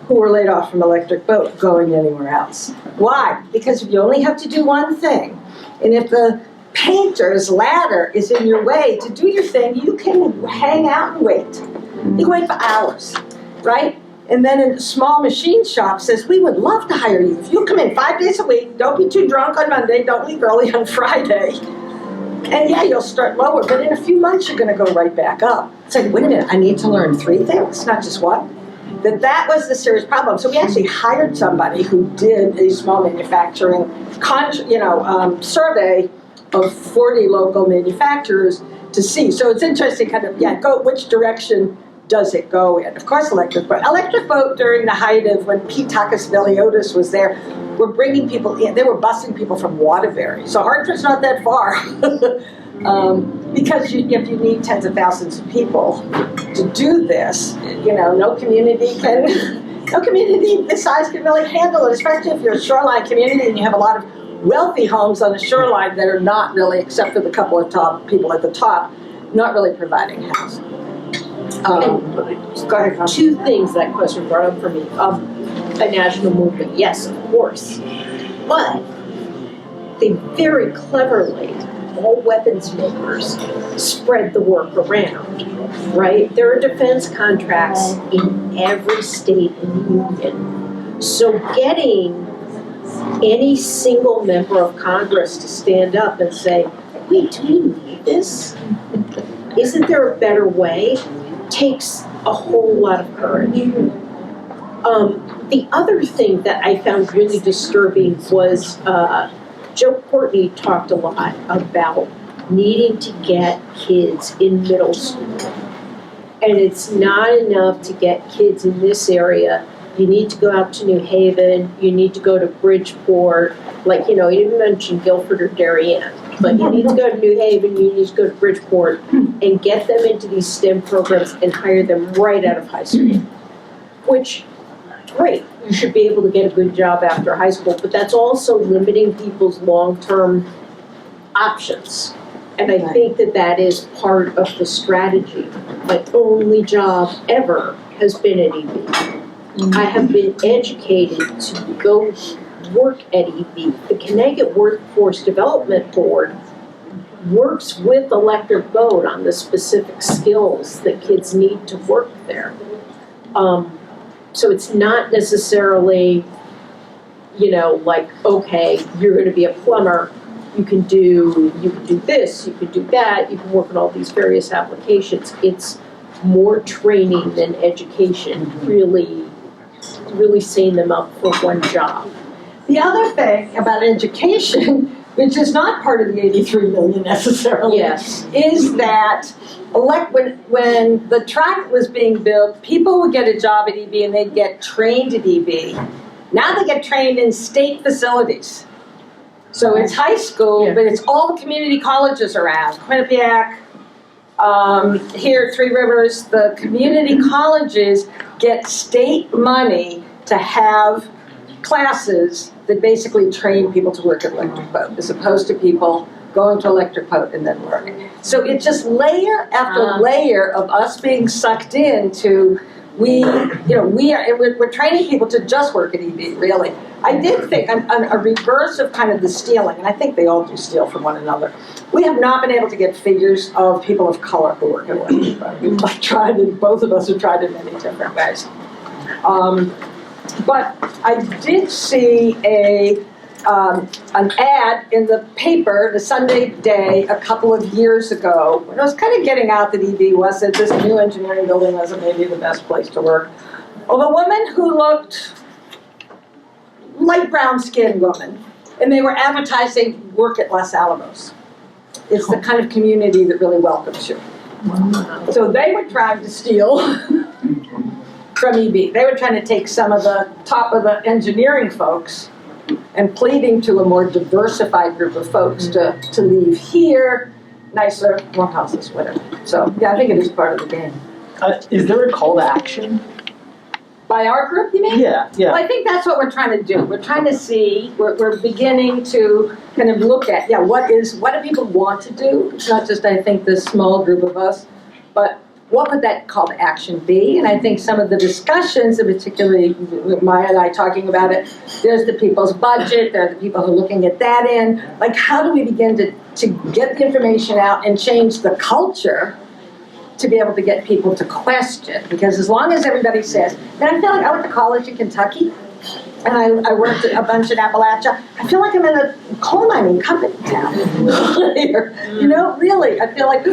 who were laid off from Electric Boat going anywhere else. Why? Because you only have to do one thing. And if the painter's ladder is in your way to do your thing, you can hang out and wait. You can wait for hours, right? And then a small machine shop says, we would love to hire you. If you come in 5 days a week, don't be too drunk on Monday, don't leave early on Friday. And yeah, you'll start lower, but in a few months you're gonna go right back up. It's like, wait a minute, I need to learn 3 things, not just one. That was the serious problem. So we actually hired somebody who did a small manufacturing survey of 40 local manufacturers to see. So it's interesting which direction does it go in? Of course, Electric Boat. Electric Boat during the height of when Pete Takis-Veliotis was there, were bringing people in. They were busing people from Waterbury. So Hartford's not that far. Because if you need tens of thousands of people to do this, no community this size can really handle it, especially if you're a shoreline community and you have a lot of wealthy homes on the shoreline that are not really, except for the couple of people at the top, not really providing housing. Go ahead. 2 things that question brought up for me. A national movement, yes, of course. But they very cleverly, all weapons makers, spread the work around, right? There are defense contracts in every state in the union. So getting any single member of Congress to stand up and say, wait, do we need this? Isn't there a better way? Takes a whole lot of courage. The other thing that I found really disturbing was Joe Courtney talked a lot about needing to get kids in middle school. And it's not enough to get kids in this area. You need to go out to New Haven, you need to go to Bridgeport, like, you know, he didn't mention Guilford or Darien, but you need to go to New Haven, you need to go to Bridgeport and get them into these STEM programs and hire them right out of high school. Which, great, you should be able to get a good job after high school, but that's also limiting people's long-term options. And I think that that is part of the strategy. My only job ever has been at EB. I have been educated to go work at EB. The Connecticut Workforce Development Board works with Electric Boat on the specific skills that kids need to work there. So it's not necessarily, you know, like, okay, you're going to be a plumber. You can do this, you can do that, you can work on all these various applications. It's more training than education, really setting them up for one job. The other thing about education, which is not part of the 83 million necessarily, yes, is that when the track was being built, people would get a job at EB and they'd get trained at EB. Now they get trained in state facilities. So it's high school, but it's all the community colleges around. Quinnipiac, here, Three Rivers, the community colleges get state money to have classes that basically train people to work at Electric Boat, as opposed to people going to Electric Boat and then learning. So it's just layer after layer of us being sucked into, we're training people to just work at EB, really. I did think on a reverse of kind of the stealing, and I think they all do steal from one another. We have not been able to get figures of people of color who work at Electric Boat. We've tried, and both of us have tried in many different ways. But I did see an ad in the paper, the Sunday Day, a couple of years ago, when I was kind of getting out that EB wasn't, this new engineering building wasn't maybe the best place to work, of a woman who looked light brown skinned woman, and they were advertising work at Los Alamos. It's the kind of community that really welcomes you. So they were trying to steal from EB. They were trying to take some of the top of the engineering folks and pleading to a more diversified group of folks to leave here, nicer, more houses, whatever. So yeah, I think it is part of the game. Is there a call to action? By our group, you mean? Yeah. Well, I think that's what we're trying to do. We're trying to see, we're beginning to kind of look at, what do people want to do? It's not just, I think, this small group of us, but what would that call to action be? And I think some of the discussions, and particularly with Maya and I talking about it, there's the people's budget, there are the people who are looking at that end. Like, how do we begin to get the information out and change the culture to be able to get people to question? Because as long as everybody says, and I feel like I went to college in Kentucky, and I worked a bunch in Appalachia, I feel like I'm in a coal mining company town. You know, really, I feel like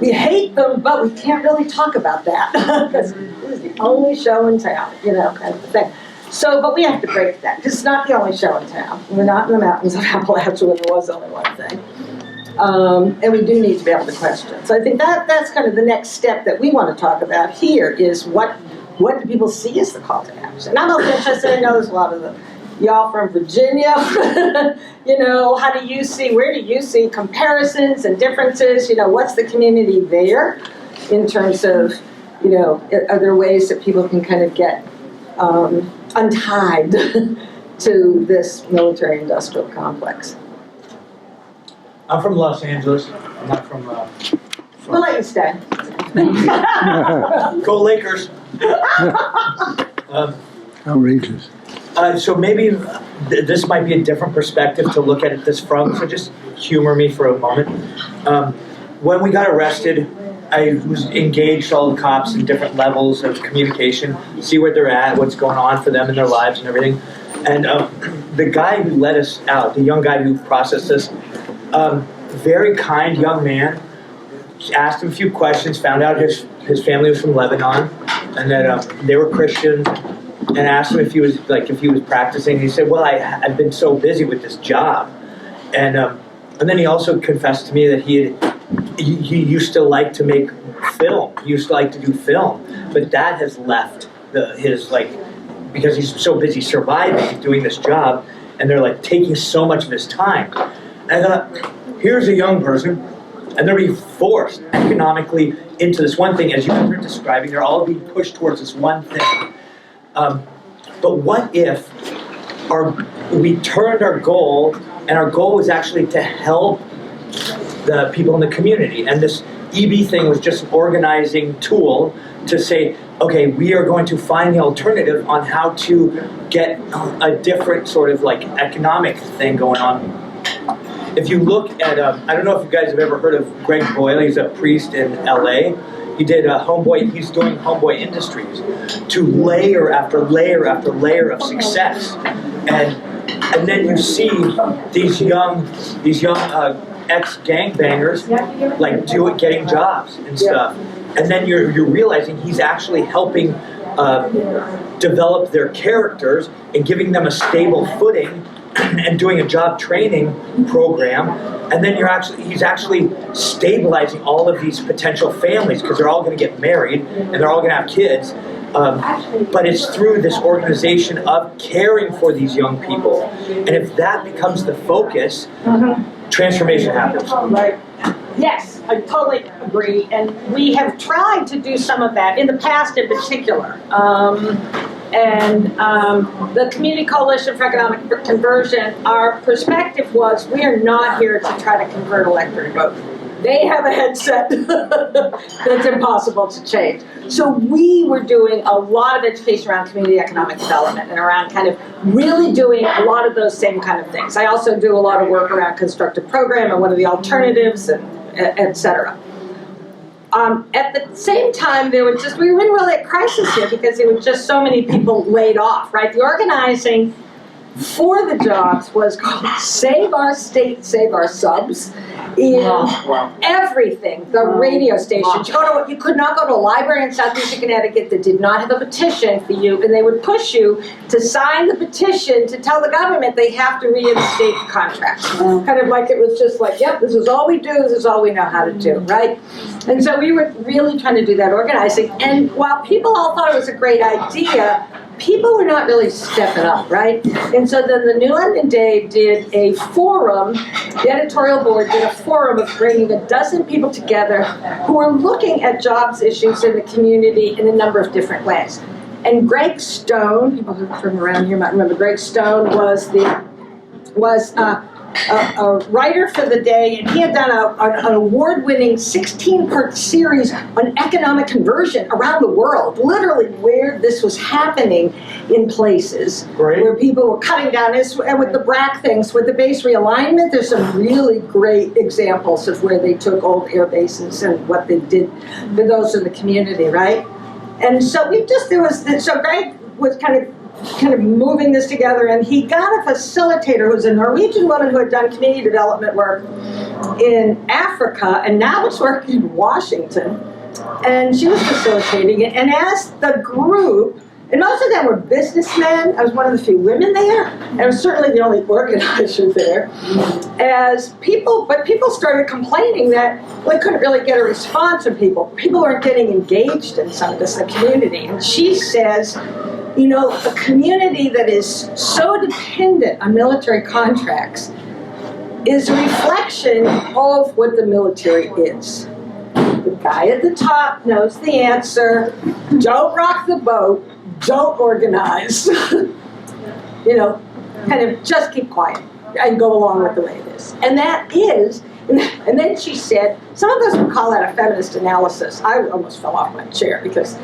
we hate them, but we can't really talk about that because it's the only show in town, kind of thing. So, but we have to break that because it's not the only show in town. We're not in the mountains of Appalachia where there was only one thing. And we do need to be able to question. So I think that's kind of the next step that we want to talk about here is what do people see as the call to action? And I'm also interested, I know there's a lot of y'all from Virginia, how do you see, where do you see comparisons and differences? What's the community there in terms of, are there ways that people can kind of get untied to this military-industrial complex? I'm from Los Angeles. I'm not from We'll let you stay. Go Lakers. Outrageous. So maybe this might be a different perspective to look at this from, so just humor me for a moment. When we got arrested, I was engaged all the cops in different levels of communication, see where they're at, what's going on for them in their lives and everything. And the guy who let us out, the young guy who processed us, very kind young man, asked him a few questions, found out his family was from Lebanon, and that they were Christians, and asked him if he was practicing. And he said, "Well, I've been so busy with this job," and then he also confessed to me that he used to like to make film. He used to like to do film, but that has left because he's so busy surviving, doing this job, and they're like taking so much of his time. And I thought, here's a young person, and they're being forced economically into this one thing, as you were describing. They're all being pushed towards this one thing. But what if we turned our goal, and our goal was actually to help the people in the community, and this EB thing was just an organizing tool to say, okay, we are going to find the alternative on how to get a different sort of like economic thing going on. If you look at, I don't know if you guys have ever heard of Greg Boyle. He's a priest in LA. He did he's doing Homeboy Industries to layer after layer after layer of success. And then you see these young ex-gangbangers like getting jobs and stuff. And then you're realizing he's actually helping develop their characters and giving them a stable footing and doing a job training program. And then he's actually stabilizing all of these potential families, because they're all going to get married and they're all going to have kids. But it's through this organization of caring for these young people. And if that becomes the focus, transformation happens. Right. Yes, I totally agree. And we have tried to do some of that in the past in particular. The Community Coalition for Economic Conversion, our perspective was we are not here to try to convert electorate vote. They have a headset that's impossible to change. So we were doing a lot of education around community economic development and around kind of really doing a lot of those same kind of things. I also do a lot of work around constructive program and what are the alternatives, and et cetera. At the same time, we were in really a crisis here because there were just so many people laid off, right? The organizing for the jobs was called Save Our State, Save Our Subs in everything. The radio stations. You could not go to a library in Southeastern Connecticut that did not have a petition for you, and they would push you to sign the petition to tell the government they have to reinstate the contracts. Kind of like it was just like, yep, this is all we do, this is all we know how to do, right? And so we were really trying to do that organizing. And while people all thought it was a great idea, people were not really stepping up, right? And so then the New London Day did a forum, the editorial board did a forum of bringing a dozen people together who were looking at jobs issues in the community in a number of different ways. And Greg Stone, people from around here might remember, Greg Stone was a writer for the day, and he had done an award-winning 16-part series on economic conversion around the world, literally where this was happening in places where people were cutting down. And with the BRAC things, with the base realignment, there's some really great examples of where they took old air bases and what they did for those in the community, right? And so Greg was kind of moving this together, and he got a facilitator who was a Norwegian woman who had done community development work in Africa and now was working in Washington, and she was facilitating it. And as the group, and most of them were businessmen, I was one of the few women there, and I was certainly the only organizer there, but people started complaining that we couldn't really get a response from people. People weren't getting engaged in some of this in the community. And she says, you know, a community that is so dependent on military contracts is a reflection of what the military is. The guy at the top knows the answer. Don't rock the boat. Don't organize. You know, kind of just keep quiet and go along with the way it is. And that is, and then she said, some of us would call that a feminist analysis. I almost fell off my chair because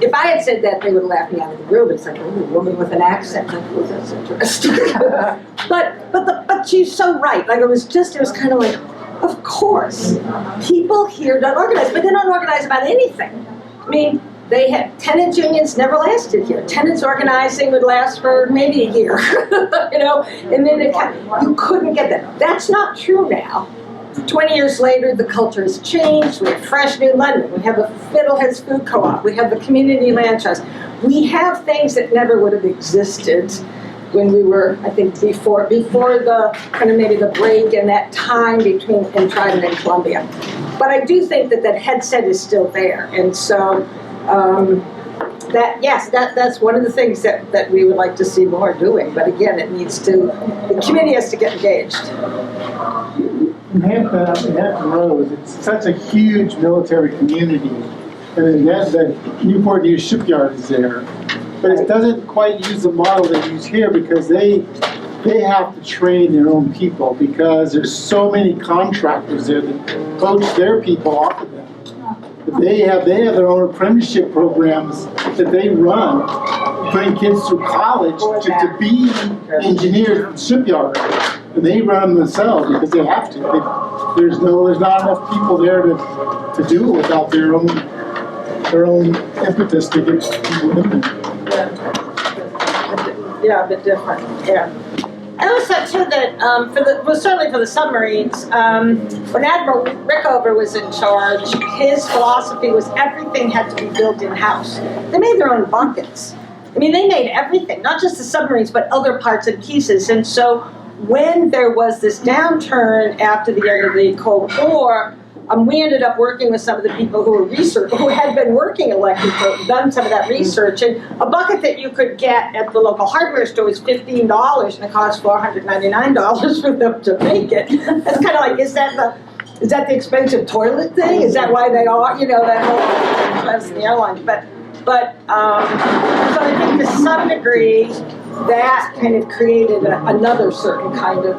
if I had said that, they would have laughed me out of the room. It's like, oh, a woman with an accent. Like, oh, that's interesting. but she's so right. Like, it was kind of like, of course, people here don't organize, but they don't organize about anything. I mean, they had tenants unions never lasted here. Tenants organizing would last for maybe a year, and then you couldn't get that. That's not true now. 20 years later, the culture has changed. We have Fresh New London. We have the Fiddleheads Food Co-op. We have the Community Land Trust. We have things that never would have existed when we were, I think, before the kind of maybe the break in that time between Trident and Columbia. But I do think that headset is still there, and so that's one of the things that we would like to see more doing. But again, the community has to get engaged. In Hampton Roads, it's such a huge military community, and the Newport News shipyard is there. But it doesn't quite use the model they use here because they have to train their own people because there's so many contractors there that poach their people off of them. But they have their own apprenticeship programs that they run, putting kids through college to be engineers in the shipyard. And they run them themselves because they have to. There's not enough people there to do it without their own impetus to get people in there. Yeah, a bit different. Yeah. I also too that certainly for the submarines, when Admiral Rickover was in charge, his philosophy was everything had to be built in-house. They made their own buckets. I mean, they made everything, not just the submarines, but other parts and pieces. And so when there was this downturn after the end of the Cold War, we ended up working with some of the people who had been working electric boat, done some of that research, and a bucket that you could get at the local hardware store was $15, and it cost $499 for them to make it. That's kind of like, is that the expensive toilet thing? Is that why they are, that whole expense in the airlines? But so I think to some degree, that kind of created another certain kind of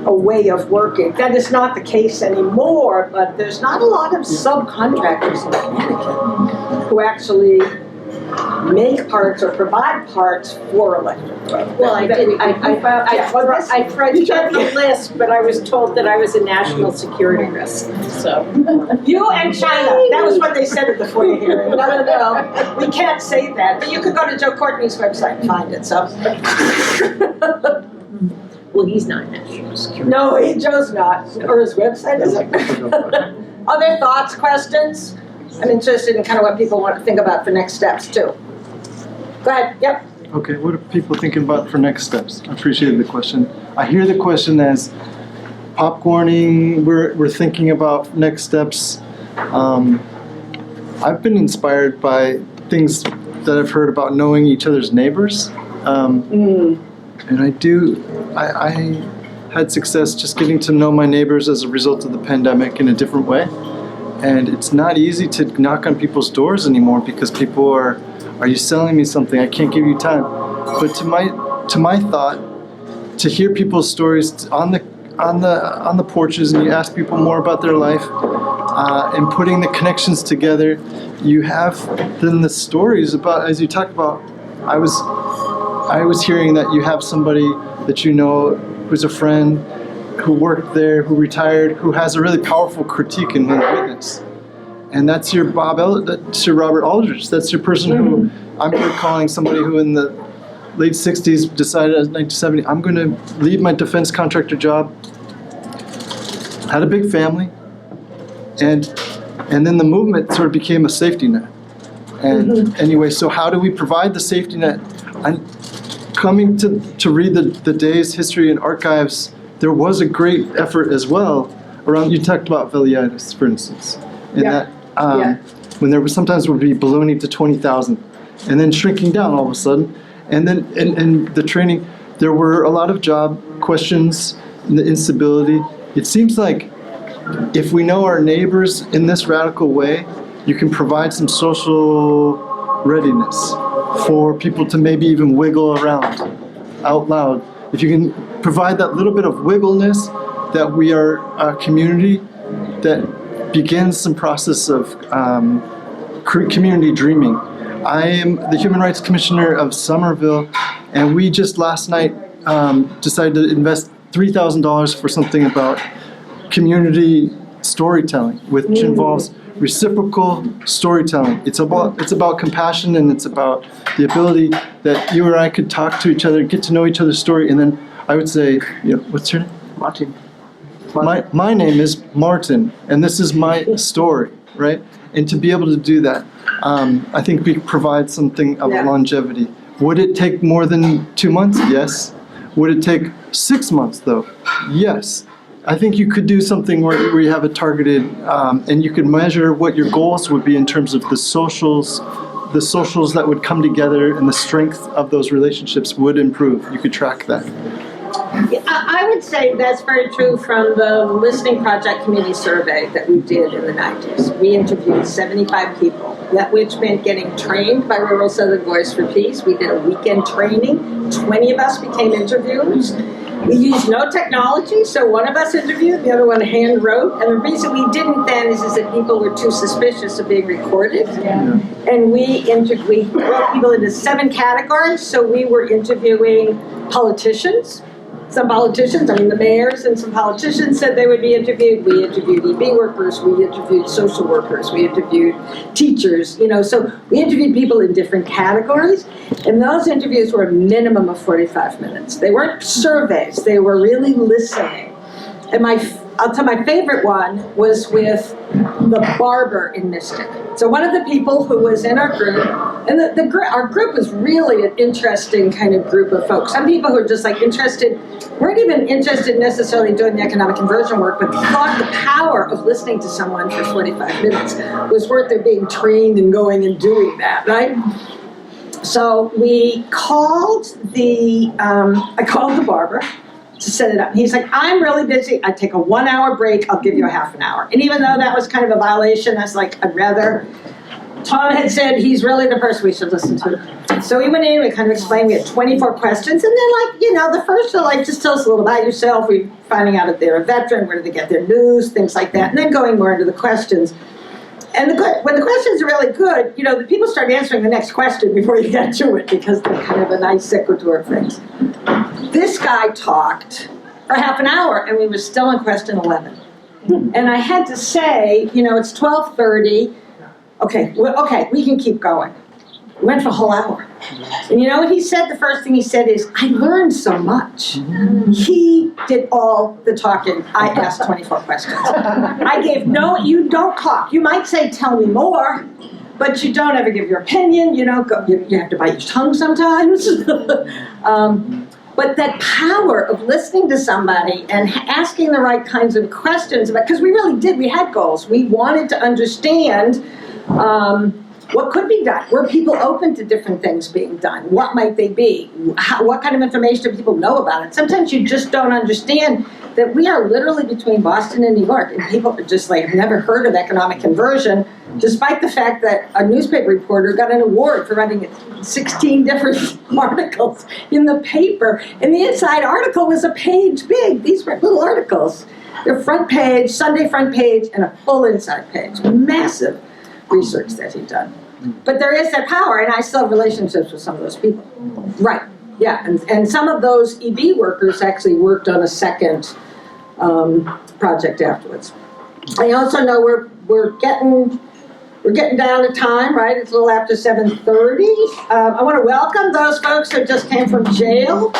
a way of working. That is not the case anymore, but there's not a lot of subcontractors in Connecticut who actually make parts or provide parts for electric boat. Well, I tried to get the list, but I was told that I was a national security risk, so. You and China, that was what they said at the FOIA hearing. No, we can't say that, but you could go to Joe Courtney's website and find it, so. Well, he's not national security. No, Joe's not, or his website isn't. Other thoughts, questions? I'm interested in kind of what people want to think about for next steps, too. Go ahead, yep. Okay, what are people thinking about for next steps? I appreciate the question. I hear the question as popcorning, we're thinking about next steps. I've been inspired by things that I've heard about knowing each other's neighbors. And I had success just getting to know my neighbors as a result of the pandemic in a different way. And it's not easy to knock on people's doors anymore because people are you selling me something? I can't give you time. But to my thought, to hear people's stories on the porches, and you ask people more about their life, and putting the connections together, you have then the stories about, as you talk about, I was hearing that you have somebody that you know who's a friend, who worked there, who retired, who has a really powerful critique and witness. And that's your that's your Robert Aldrich. That's your person who, I'm recalling somebody who in the late 60s decided in 1970, I'm going to leave my defense contractor job, had a big family, and then the movement sort of became a safety net. And anyway, so how do we provide the safety net? I'm coming to read the day's history and archives. There was a great effort as well around, you talked about Veliitis, for instance, and that when there was sometimes would be ballooning to 20,000 and then shrinking down all of a sudden. And then in the training, there were a lot of job questions and the instability. It seems like if we know our neighbors in this radical way, you can provide some social readiness for people to maybe even wiggle around out loud. If you can provide that little bit of wiggleness, that we are a community that begins some process of community dreaming. I am the Human Rights Commissioner of Somerville, and we just last night decided to invest $3,000 for something about community storytelling, which involves reciprocal storytelling. It's about compassion, and it's about the ability that you and I could talk to each other, get to know each other's story, and then I would say, what's your name? Martin. My name is Martin, and this is my story, right? And to be able to do that, I think we provide something of longevity. Would it take more than 2 months? Yes. Would it take 6 months, though? Yes. I think you could do something where you have it targeted, and you could measure what your goals would be in terms of the socials that would come together, and the strength of those relationships would improve. You could track that. I would say that's very true from the Listening Project Committee survey that we did in the 90s. We interviewed 75 people, which meant getting trained by Rural Southern Voice for Peace. We did a weekend training. 20 of us became interviewers. We used no technology, so one of us interviewed, the other one hand wrote. And the reason we didn't then is that people were too suspicious of being recorded. Yeah. And we wrote people into 7 categories. So we were interviewing politicians. Some politicians, the mayors and some politicians said they would be interviewed. We interviewed EB workers, we interviewed social workers, we interviewed teachers, so we interviewed people in different categories. And those interviews were a minimum of 45 minutes. They weren't surveys, they were really listening. And I'll tell my favorite one was with the barber in Mystic. So one of the people who was in our group, and our group was really an interesting kind of group of folks. Some people who were just weren't even interested necessarily in doing the economic conversion work, but thought the power of listening to someone for 45 minutes was worth their being trained and going and doing that, right? So we called I called the barber to set it up. He's like, I'm really busy. I take a 1 hour break. I'll give you a half an hour. And even though that was kind of a violation, I was like, Tom had said he's really the person we should listen to. So we went in, we kind of explained, we had 24 questions. And then the first are just tell us a little about yourself. We're finding out if they're a veteran, where do they get their news, things like that. And then going more into the questions. And when the questions are really good, the people start answering the next question before you get to it, because they're kind of a nice sequitur of things. This guy talked for half an hour, and we were still in question 11. And I had to say, it's 12:30. Okay, we can keep going. We went for a whole hour. And you know what he said? The first thing he said is, I learned so much. He did all the talking. I asked 24 questions. I gave you don't talk. You might say, tell me more, but you don't ever give your opinion. You have to bite your tongue sometimes. But that power of listening to somebody and asking the right kinds of questions, because we really did, we had goals. We wanted to understand what could be done. Were people open to different things being done? What might they be? What kind of information do people know about it? Sometimes you just don't understand that we are literally between Boston and New York, and people are just have never heard of economic conversion, despite the fact that a newspaper reporter got an award for writing 16 different articles in the paper. And the inside article was a page big. These were little articles. Their front page, Sunday front page, and a full inside page. Massive research that he'd done. But there is that power, and I still have relationships with some of those people. Right, yeah, and some of those EB workers actually worked on a second project afterwards. I also know we're getting down to time, right? It's a little after 7:30. I want to welcome those folks who just came from jail.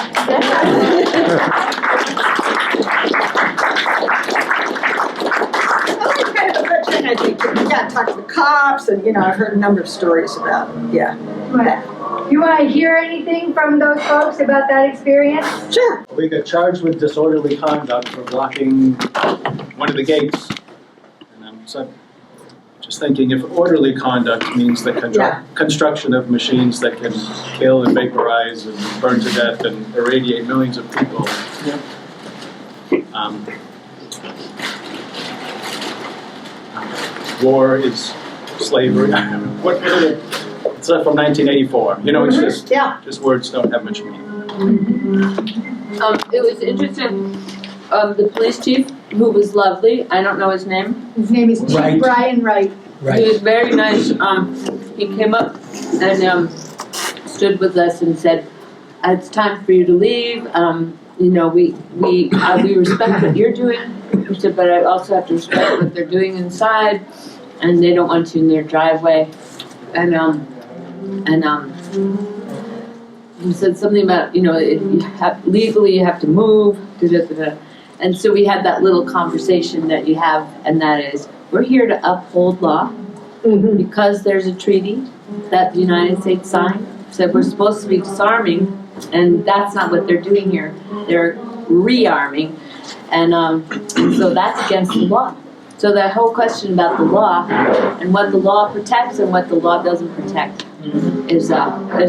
I think you got to talk to the cops, and I've heard a number of stories about it. Yeah. You want to hear anything from those folks about that experience? Sure. We got charged with disorderly conduct for blocking one of the gates, and I'm just thinking if orderly conduct means the construction of machines that can kill and vaporize and burn to death and irradiate millions of people. War is slavery. It's from 1984. It's just words don't have much meaning. It was interesting. The police chief, who was lovely, I don't know his name. His name is Chief Brian Wright. He was very nice. he came up and stood with us and said, "It's time for you to leave. You know, we respect what you're doing." He said, "But I also have to respect what they're doing inside, and they don't want you in their driveway." And he said something about, you know, legally you have to move. And so we had that little conversation that you have, and that is, we're here to uphold law because there's a treaty that the United States signed, said we're supposed to be disarming, and that's not what they're doing here. They're rearming, and so that's against the law. So that whole question about the law and what the law protects and what the law doesn't protect is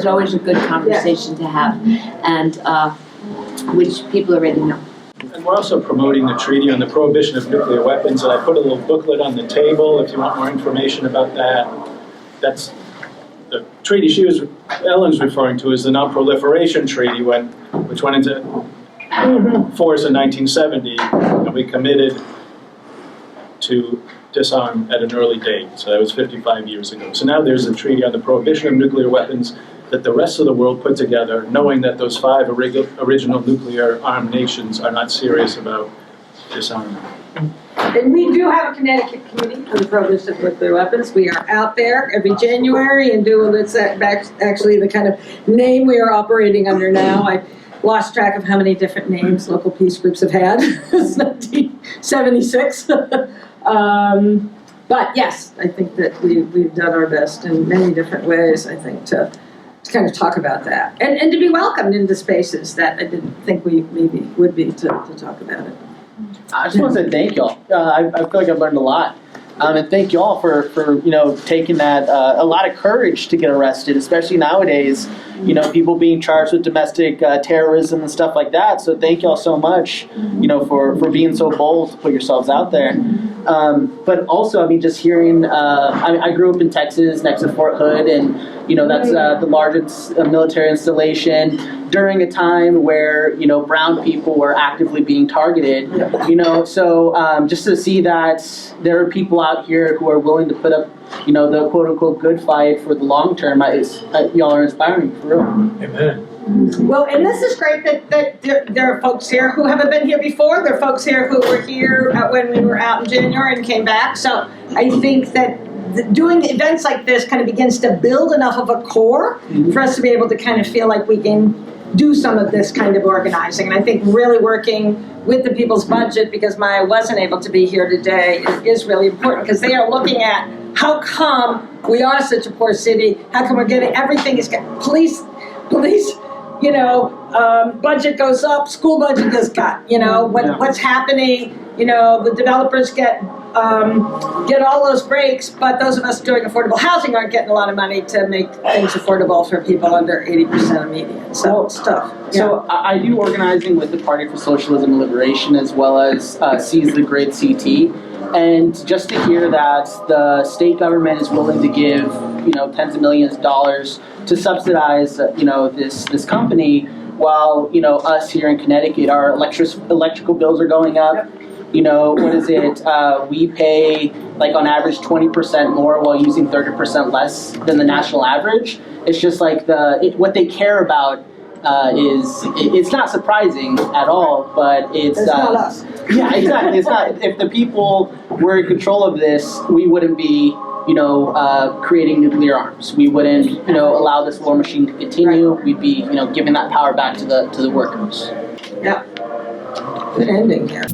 always a good conversation to have, and which people already know. And we're also promoting the treaty on the prohibition of nuclear weapons, and I put a little booklet on the table if you want more information about that. That's the treaty Ellen's referring to is the Non-Proliferation Treaty, which went into force in 1970, and we committed to disarm at an early date. So that was 55 years ago. So now there's a treaty on the prohibition of nuclear weapons that the rest of the world put together, knowing that those 5 original nuclear-armed nations are not serious about disarmament. And we do have a Connecticut Committee on the prohibition of nuclear weapons. We are out there every January and doing this, actually the kind of name we are operating under now. I lost track of how many different names local peace groups have had since 1976. But yes, I think that we've done our best in many different ways, I think, to kind of talk about that. And to be welcomed into spaces that I didn't think we maybe would be to talk about it. I just want to say thank y'all. I feel like I've learned a lot. And thank y'all for taking that, a lot of courage to get arrested, especially nowadays, people being charged with domestic terrorism and stuff like that. So thank y'all so much, for being so bold to put yourselves out there. But also, just hearing, I grew up in Texas next to Fort Hood, and, that's the largest military installation during a time where, brown people were actively being targeted, so just to see that there are people out here who are willing to put up, the quote-unquote good fight for the long term, y'all are inspiring, for real. Amen. Well, and this is great that there are folks here who haven't been here before. There are folks here who were here when we were out in January and came back. So I think that doing events like this kind of begins to build enough of a core for us to be able to kind of feel like we can do some of this kind of organizing. And I think really working with the people's budget, because Maya wasn't able to be here today, is really important, because they are looking at how come we are such a poor city, how come we're getting, everything is, police, budget goes up, school budget gets cut, what's happening, the developers get all those breaks, but those of us doing affordable housing aren't getting a lot of money to make things affordable for people under 80% of median. So it's tough. Yeah. So I do organizing with the Party for Socialism and Liberation, as well as Seize the Grid CT. And just to hear that the state government is willing to give, tens of millions of dollars to subsidize, this company, while, us here in Connecticut, our electrical bills are going up. What is it? We pay, on average, 20% more while using 30% less than the national average. It's just like what they care about it's not surprising at all, but it's not us. Yeah, exactly. It's not. If the people were in control of this, we wouldn't be, creating nuclear arms. We wouldn't, allow this war machine to continue. We'd be, giving that power back to the workers. Yeah. Good ending here.